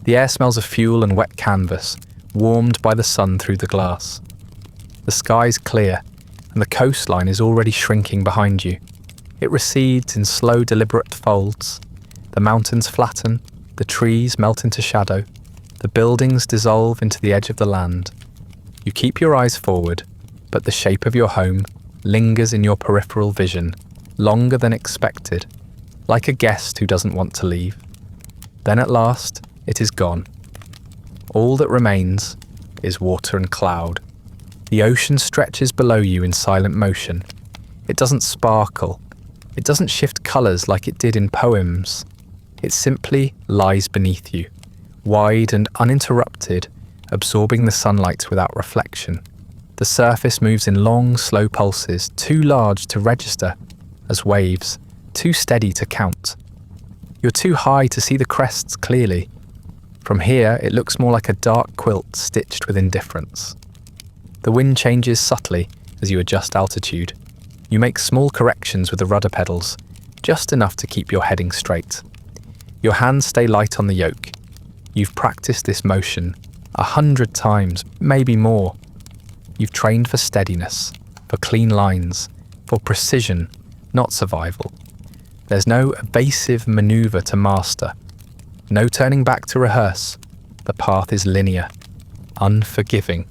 The air smells of fuel and wet canvas, warmed by the sun through the glass. The sky is clear, and the coastline is already shrinking behind you. It recedes in slow, deliberate folds. The mountains flatten, the trees melt into shadow, the buildings dissolve into the edge of the land. You keep your eyes forward, but the shape of your home lingers in your peripheral vision, longer than expected, like a guest who doesn't want to leave. Then at last, it is gone. All that remains is water and cloud. The ocean stretches below you in silent motion. It doesn't sparkle. It doesn't shift colours like it did in poems. It simply lies beneath you, wide and uninterrupted, absorbing the sunlight without reflection. The surface moves in long, slow pulses, too large to register as waves, too steady to count. You're too high to see the crests clearly. From here, it looks more like a dark quilt stitched with indifference. The wind changes subtly as you adjust altitude. You make small corrections with the rudder pedals, just enough to keep your heading straight. Your hands stay light on the yoke. You've practiced this motion 100 times, maybe more. You've trained for steadiness, for clean lines, for precision, not survival. There's no evasive maneuver to master, no turning back to rehearse. The path is linear, unforgiving.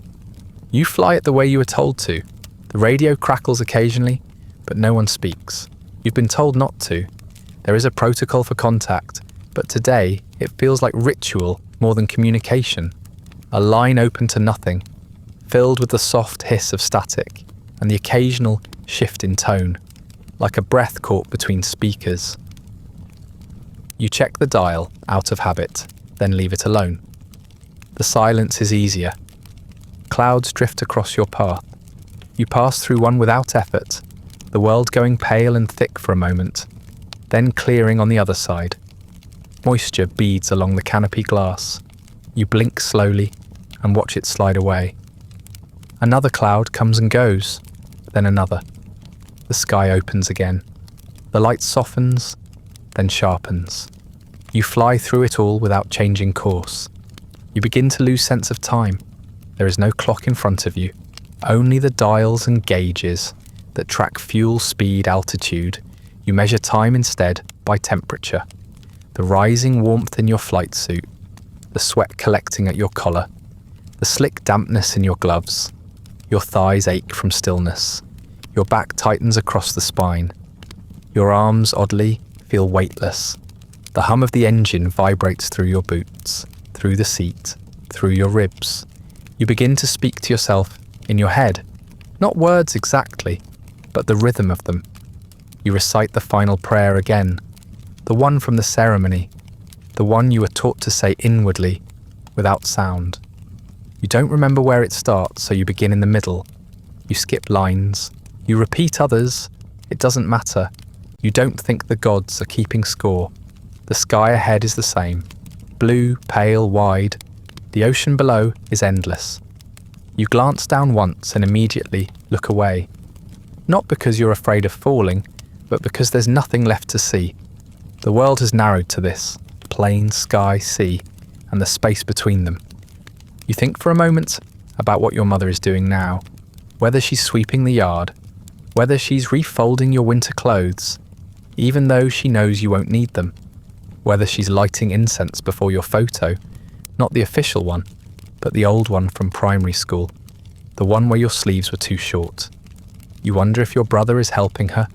You fly it the way you were told to. The radio crackles occasionally, but no one speaks. You've been told not to. There is a protocol for contact, but today it feels like ritual more than communication. A line open to nothing, filled with the soft hiss of static and the occasional shift in tone, like a breath caught between speakers. You check the dial out of habit, then leave it alone. The silence is easier. Clouds drift across your path. You pass through one without effort, the world going pale and thick for a moment, then clearing on the other side. Moisture beads along the canopy glass. You blink slowly and watch it slide away. Another cloud comes and goes, then another. The sky opens again. The light softens, then sharpens. You fly through it all without changing course. You begin to lose sense of time. There is no clock in front of you, only the dials and gauges that track fuel, speed, altitude. You measure time instead by temperature. The rising warmth in your flight suit, the sweat collecting at your collar, the slick dampness in your gloves. Your thighs ache from stillness. Your back tightens across the spine. Your arms, oddly, feel weightless. The hum of the engine vibrates through your boots, through the seat, through your ribs. You begin to speak to yourself in your head. Not words exactly, but the rhythm of them. You recite the final prayer again, the one from the ceremony, the one you were taught to say inwardly, without sound. You don't remember where it starts, so you begin in the middle. You skip lines. You repeat others. It doesn't matter. You don't think the gods are keeping score. The sky ahead is the same. Blue, pale, wide. The ocean below is endless. You glance down once and immediately look away. Not because you're afraid of falling, but because there's nothing left to see. The world has narrowed to this: plain, sky, sea, and the space between them. You think for a moment about what your mother is doing now. Whether she's sweeping the yard, whether she's refolding your winter clothes, even though she knows you won't need them, whether she's lighting incense before your photo, not the official one, but the old one from primary school, the one where your sleeves were too short. You wonder if your brother is helping her,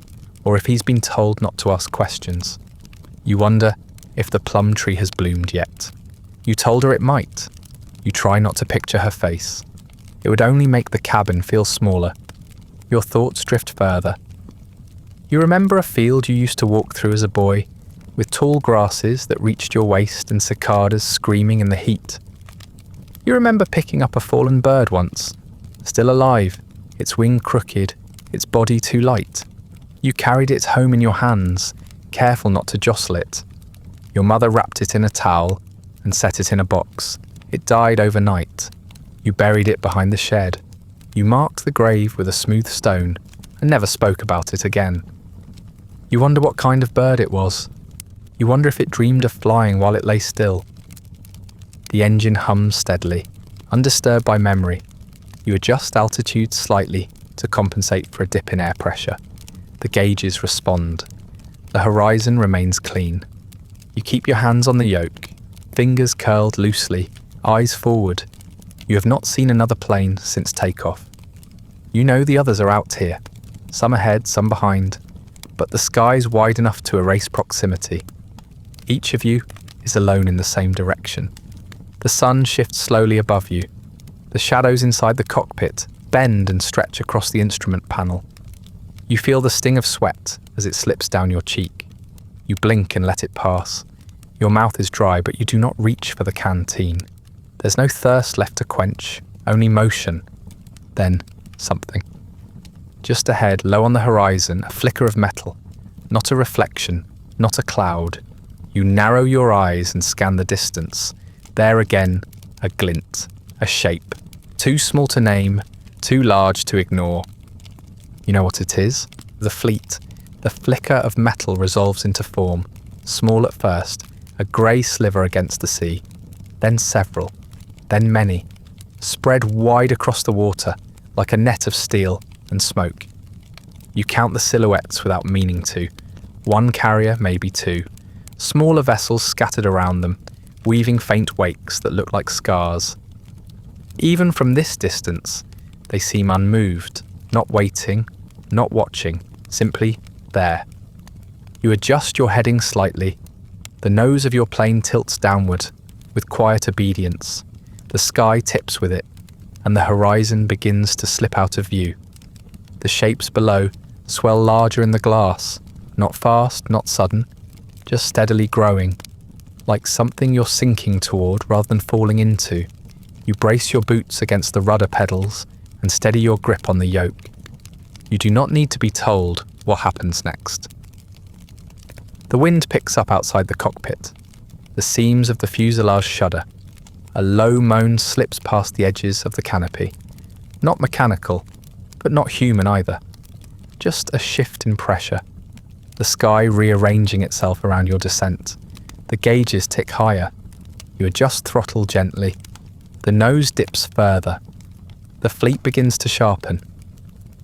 or if he's been told not to ask questions. You wonder if the plum tree has bloomed yet. You told her it might. You try not to picture her face. It would only make the cabin feel smaller. Your thoughts drift further. You remember a field you used to walk through as a boy, with tall grasses that reached your waist and cicadas screaming in the heat. You remember picking up a fallen bird once, still alive, its wing crooked, its body too light. You carried it home in your hands, careful not to jostle it. Your mother wrapped it in a towel and set it in a box. It died overnight. You buried it behind the shed. You marked the grave with a smooth stone and never spoke about it again. You wonder what kind of bird it was. You wonder if it dreamed of flying while it lay still. The engine hums steadily, undisturbed by memory. You adjust altitude slightly to compensate for a dip in air pressure. The gauges respond. The horizon remains clean. You keep your hands on the yoke, fingers curled loosely, eyes forward. You have not seen another plane since takeoff. You know the others are out here, some ahead, some behind, but the sky's wide enough to erase proximity. Each of you is alone in the same direction. The sun shifts slowly above you. The shadows inside the cockpit bend and stretch across the instrument panel. You feel the sting of sweat as it slips down your cheek. You blink and let it pass. Your mouth is dry, but you do not reach for the canteen. There's no thirst left to quench, only motion. Then, something. Just ahead, low on the horizon, a flicker of metal. Not a reflection, not a cloud. You narrow your eyes and scan the distance. There again, a glint, a shape. Too small to name, too large to ignore. You know what it is? The fleet. The flicker of metal resolves into form, small at first, a grey sliver against the sea. Then several, then many, spread wide across the water, like a net of steel and smoke. You count the silhouettes without meaning to. One carrier, maybe two. Smaller vessels scattered around them, weaving faint wakes that look like scars. Even from this distance, they seem unmoved, not waiting, not watching, simply there. You adjust your heading slightly. The nose of your plane tilts downward, with quiet obedience. The sky tips with it, and the horizon begins to slip out of view. The shapes below swell larger in the glass, not fast, not sudden, just steadily growing, like something you're sinking toward rather than falling into. You brace your boots against the rudder pedals and steady your grip on the yoke. You do not need to be told what happens next. The wind picks up outside the cockpit. The seams of the fuselage shudder. A low moan slips past the edges of the canopy. Not mechanical, but not human either. Just a shift in pressure. The sky rearranging itself around your descent. The gauges tick higher. You adjust throttle gently. The nose dips further. The fleet begins to sharpen.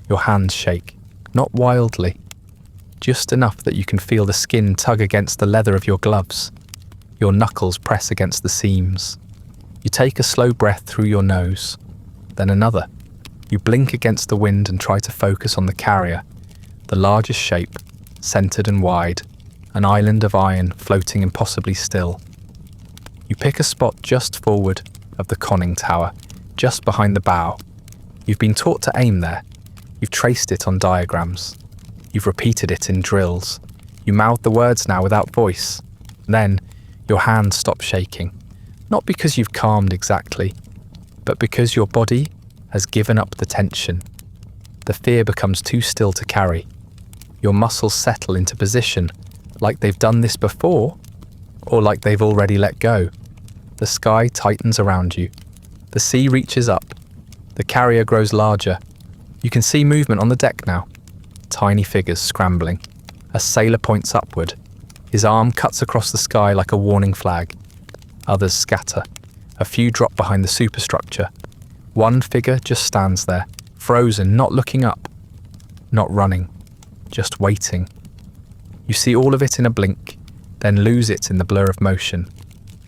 Your hands shake, not wildly, just enough that you can feel the skin tug against the leather of your gloves. Your knuckles press against the seams. You take a slow breath through your nose, then another. You blink against the wind and try to focus on the carrier, the largest shape, centered and wide, an island of iron floating impossibly still. You pick a spot just forward of the conning tower, just behind the bow. You've been taught to aim there. You've traced it on diagrams. You've repeated it in drills. You mouth the words now without voice. Then, your hands stop shaking. Not because you've calmed exactly, but because your body has given up the tension. The fear becomes too still to carry. Your muscles settle into position, like they've done this before, or like they've already let go. The sky tightens around you. The sea reaches up. The carrier grows larger. You can see movement on the deck now. Tiny figures scrambling. A sailor points upward. His arm cuts across the sky like a warning flag. Others scatter. A few drop behind the superstructure. One figure just stands there, frozen, not looking up, not running, just waiting. You see all of it in a blink, then lose it in the blur of motion.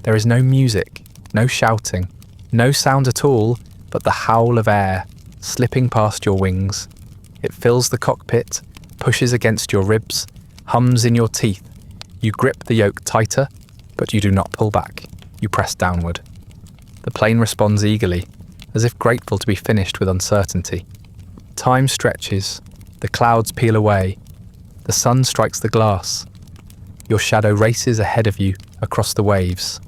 There is no music, no shouting, no sound at all but the howl of air slipping past your wings. It fills the cockpit, pushes against your ribs, hums in your teeth. You grip the yoke tighter, but you do not pull back. You press downward. The plane responds eagerly, as if grateful to be finished with uncertainty. Time stretches, the clouds peel away, the sun strikes the glass. Your shadow races ahead of you across the waves,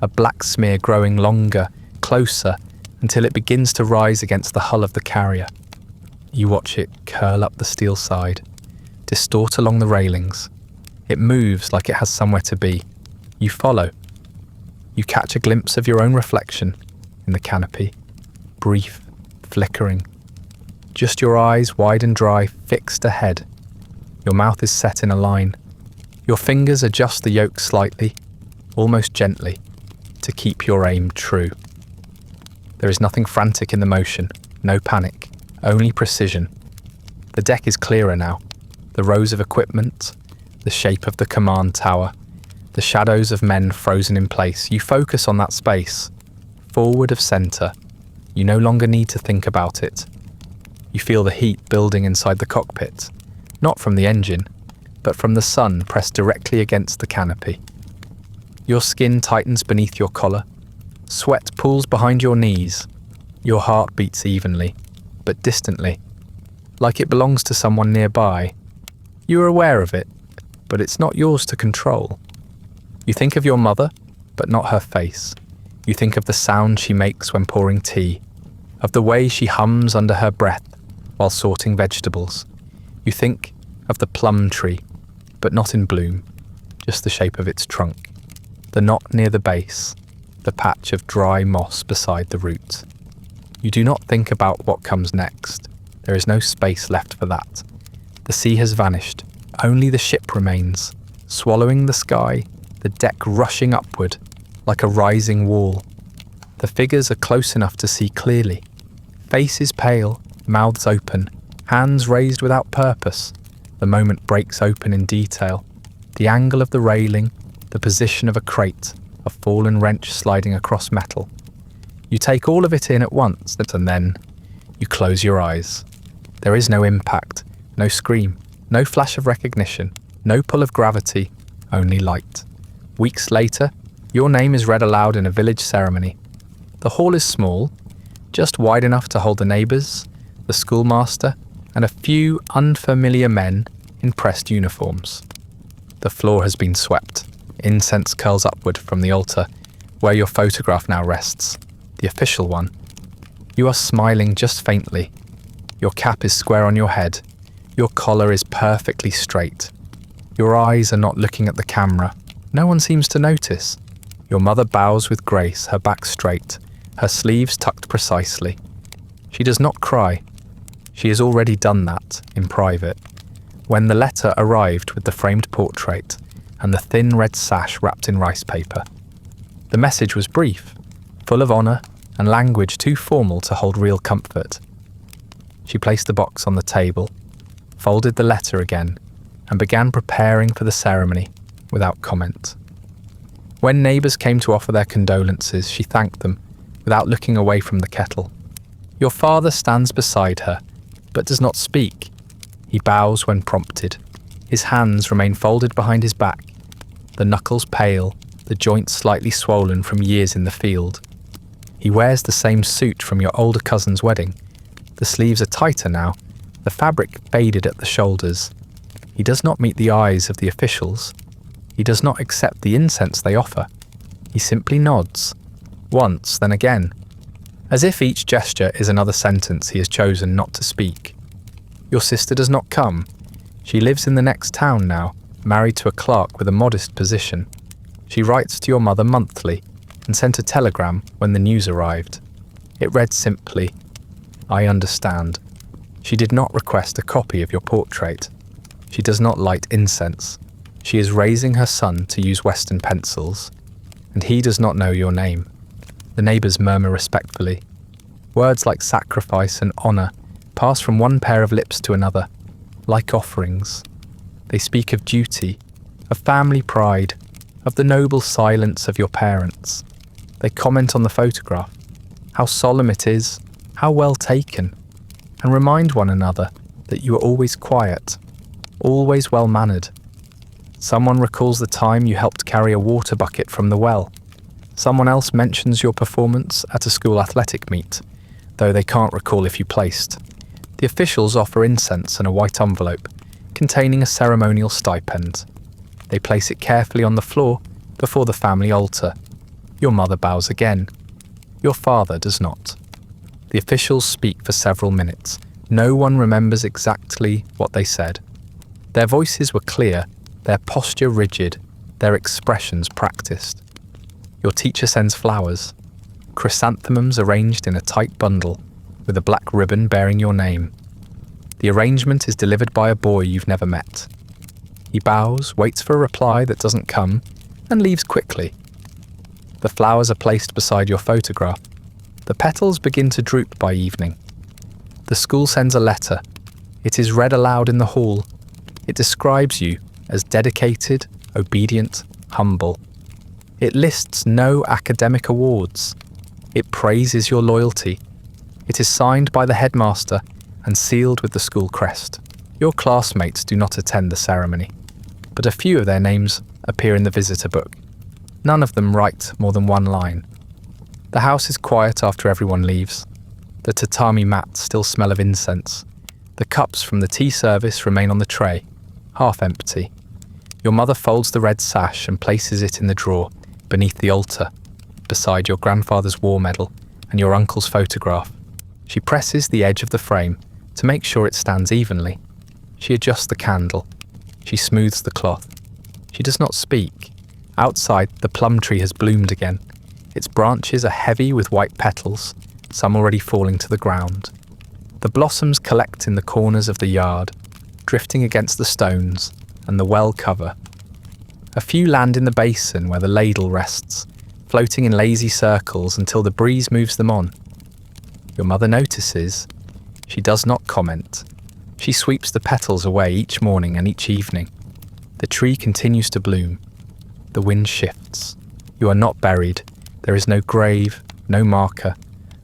a black smear growing longer, closer, until it begins to rise against the hull of the carrier. You watch it curl up the steel side, distort along the railings. It moves like it has somewhere to be. You follow. You catch a glimpse of your own reflection in the canopy, brief, flickering. Just your eyes wide and dry, fixed ahead. Your mouth is set in a line. Your fingers adjust the yoke slightly, almost gently, to keep your aim true. There is nothing frantic in the motion, no panic, only precision. The deck is clearer now. The rows of equipment, the shape of the command tower, the shadows of men frozen in place. You focus on that space, forward of centre. You no longer need to think about it. You feel the heat building inside the cockpit, not from the engine, but from the sun pressed directly against the canopy. Your skin tightens beneath your collar. Sweat pools behind your knees. Your heart beats evenly, but distantly, like it belongs to someone nearby. You are aware of it, but it's not yours to control. You think of your mother, but not her face. You think of the sound she makes when pouring tea, of the way she hums under her breath while sorting vegetables. You think of the plum tree, but not in bloom, just the shape of its trunk, the knot near the base, the patch of dry moss beside the root. You do not think about what comes next. There is no space left for that. The sea has vanished. Only the ship remains, swallowing the sky, the deck rushing upward like a rising wall. The figures are close enough to see clearly. Faces pale, mouths open, hands raised without purpose. The moment breaks open in detail. The angle of the railing, the position of a crate, a fallen wrench sliding across metal. You take all of it in at once, and then you close your eyes. There is no impact, no scream, no flash of recognition, no pull of gravity, only light. Weeks later, your name is read aloud in a village ceremony. The hall is small, just wide enough to hold the neighbours, the schoolmaster, and a few unfamiliar men in pressed uniforms. The floor has been swept. Incense curls upward from the altar, where your photograph now rests, the official one. You are smiling just faintly. Your cap is square on your head. Your collar is perfectly straight. Your eyes are not looking at the camera. No one seems to notice. Your mother bows with grace, her back straight, her sleeves tucked precisely. She does not cry. She has already done that, in private, when the letter arrived with the framed portrait and the thin red sash wrapped in rice paper. The message was brief, full of honour and language too formal to hold real comfort. She placed the box on the table, folded the letter again, and began preparing for the ceremony without comment. When neighbours came to offer their condolences, she thanked them without looking away from the kettle. Your father stands beside her, but does not speak. He bows when prompted. His hands remain folded behind his back, the knuckles pale, the joints slightly swollen from years in the field. He wears the same suit from your older cousin's wedding. The sleeves are tighter now, the fabric faded at the shoulders. He does not meet the eyes of the officials. He does not accept the incense they offer. He simply nods, once, then again, as if each gesture is another sentence he has chosen not to speak. Your sister does not come. She lives in the next town now, married to a clerk with a modest position. She writes to your mother monthly and sent a telegram when the news arrived. It read simply, "I understand." She did not request a copy of your portrait. She does not light incense. She is raising her son to use Western pencils, and he does not know your name. The neighbours murmur respectfully. Words like sacrifice and honour pass from one pair of lips to another, like offerings. They speak of duty, of family pride, of the noble silence of your parents. They comment on the photograph, how solemn it is, how well taken, and remind one another that you are always quiet, always well-mannered. Someone recalls the time you helped carry a water bucket from the well. Someone else mentions your performance at a school athletic meet, though they can't recall if you placed. The officials offer incense and a white envelope containing a ceremonial stipend. They place it carefully on the floor before the family altar. Your mother bows again. Your father does not. The officials speak for several minutes. No one remembers exactly what they said. Their voices were clear, their posture rigid, their expressions practiced. Your teacher sends flowers, chrysanthemums arranged in a tight bundle, with a black ribbon bearing your name. The arrangement is delivered by a boy you've never met. He bows, waits for a reply that doesn't come, and leaves quickly. The flowers are placed beside your photograph. The petals begin to droop by evening. The school sends a letter. It is read aloud in the hall. It describes you as dedicated, obedient, humble. It lists no academic awards. It praises your loyalty. It is signed by the headmaster and sealed with the school crest. Your classmates do not attend the ceremony, but a few of their names appear in the visitor book. None of them write more than one line. The house is quiet after everyone leaves. The tatami mats still smell of incense. The cups from the tea service remain on the tray, half empty. Your mother folds the red sash and places it in the drawer beneath the altar, beside your grandfather's war medal and your uncle's photograph. She presses the edge of the frame to make sure it stands evenly. She adjusts the candle. She smooths the cloth. She does not speak. Outside, the plum tree has bloomed again. Its branches are heavy with white petals, some already falling to the ground. The blossoms collect in the corners of the yard, drifting against the stones and the well cover. A few land in the basin where the ladle rests, floating in lazy circles until the breeze moves them on. Your mother notices. She does not comment. She sweeps the petals away each morning and each evening. The tree continues to bloom. The wind shifts. You are not buried. There is no grave, no marker,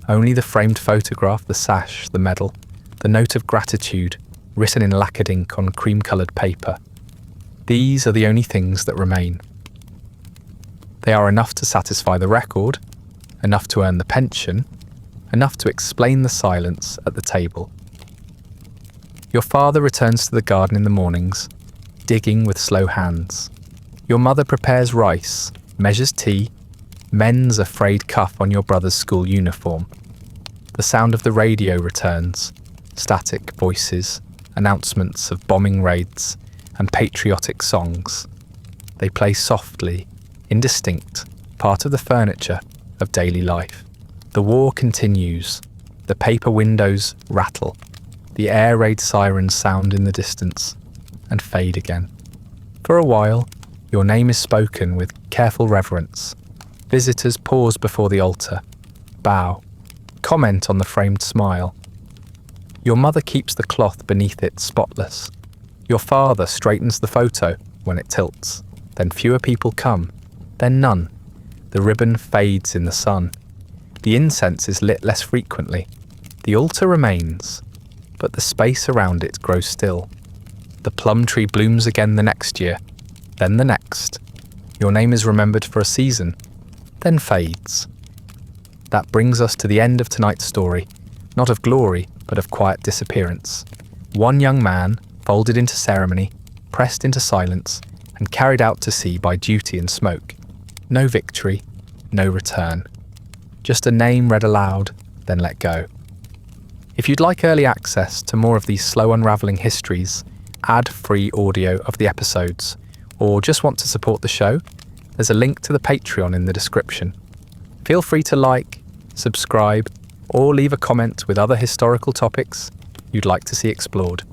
only the framed photograph, the sash, the medal, the note of gratitude, written in lacquered ink on cream-coloured paper. These are the only things that remain. They are enough to satisfy the record, enough to earn the pension, enough to explain the silence at the table. Your father returns to the garden in the mornings, digging with slow hands. Your mother prepares rice, measures tea, mends a frayed cuff on your brother's school uniform. The sound of the radio returns, static voices, announcements of bombing raids, and patriotic songs. They play softly, indistinct, part of the furniture of daily life. The war continues. The paper windows rattle. The air raid sirens sound in the distance and fade again. For a while, your name is spoken with careful reverence. Visitors pause before the altar, bow, comment on the framed smile. Your mother keeps the cloth beneath it spotless. Your father straightens the photo when it tilts. Then fewer people come, then none. The ribbon fades in the sun. The incense is lit less frequently. The altar remains, but the space around it grows still. The plum tree blooms again the next year, then the next. Your name is remembered for a season, then fades. That brings us to the end of tonight's story, not of glory, but of quiet disappearance. One young man, folded into ceremony, pressed into silence, and carried out to sea by duty and smoke. No victory, no return. Just a name read aloud, then let go. If you'd like early access to more of these slow unravelling histories, ad-free audio of the episodes, or just want to support the show, there's a link to the Patreon in the description. Feel free to like, subscribe, or leave a comment with other historical topics you'd like to see explored.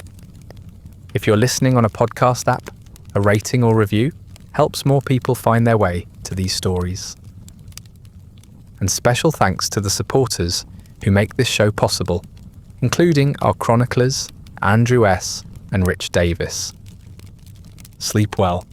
If you're listening on a podcast app, a rating or review helps more people find their way to these stories. And special thanks to the supporters who make this show possible. including our chroniclers, Andrew S. and Rich Davis. Sleep well.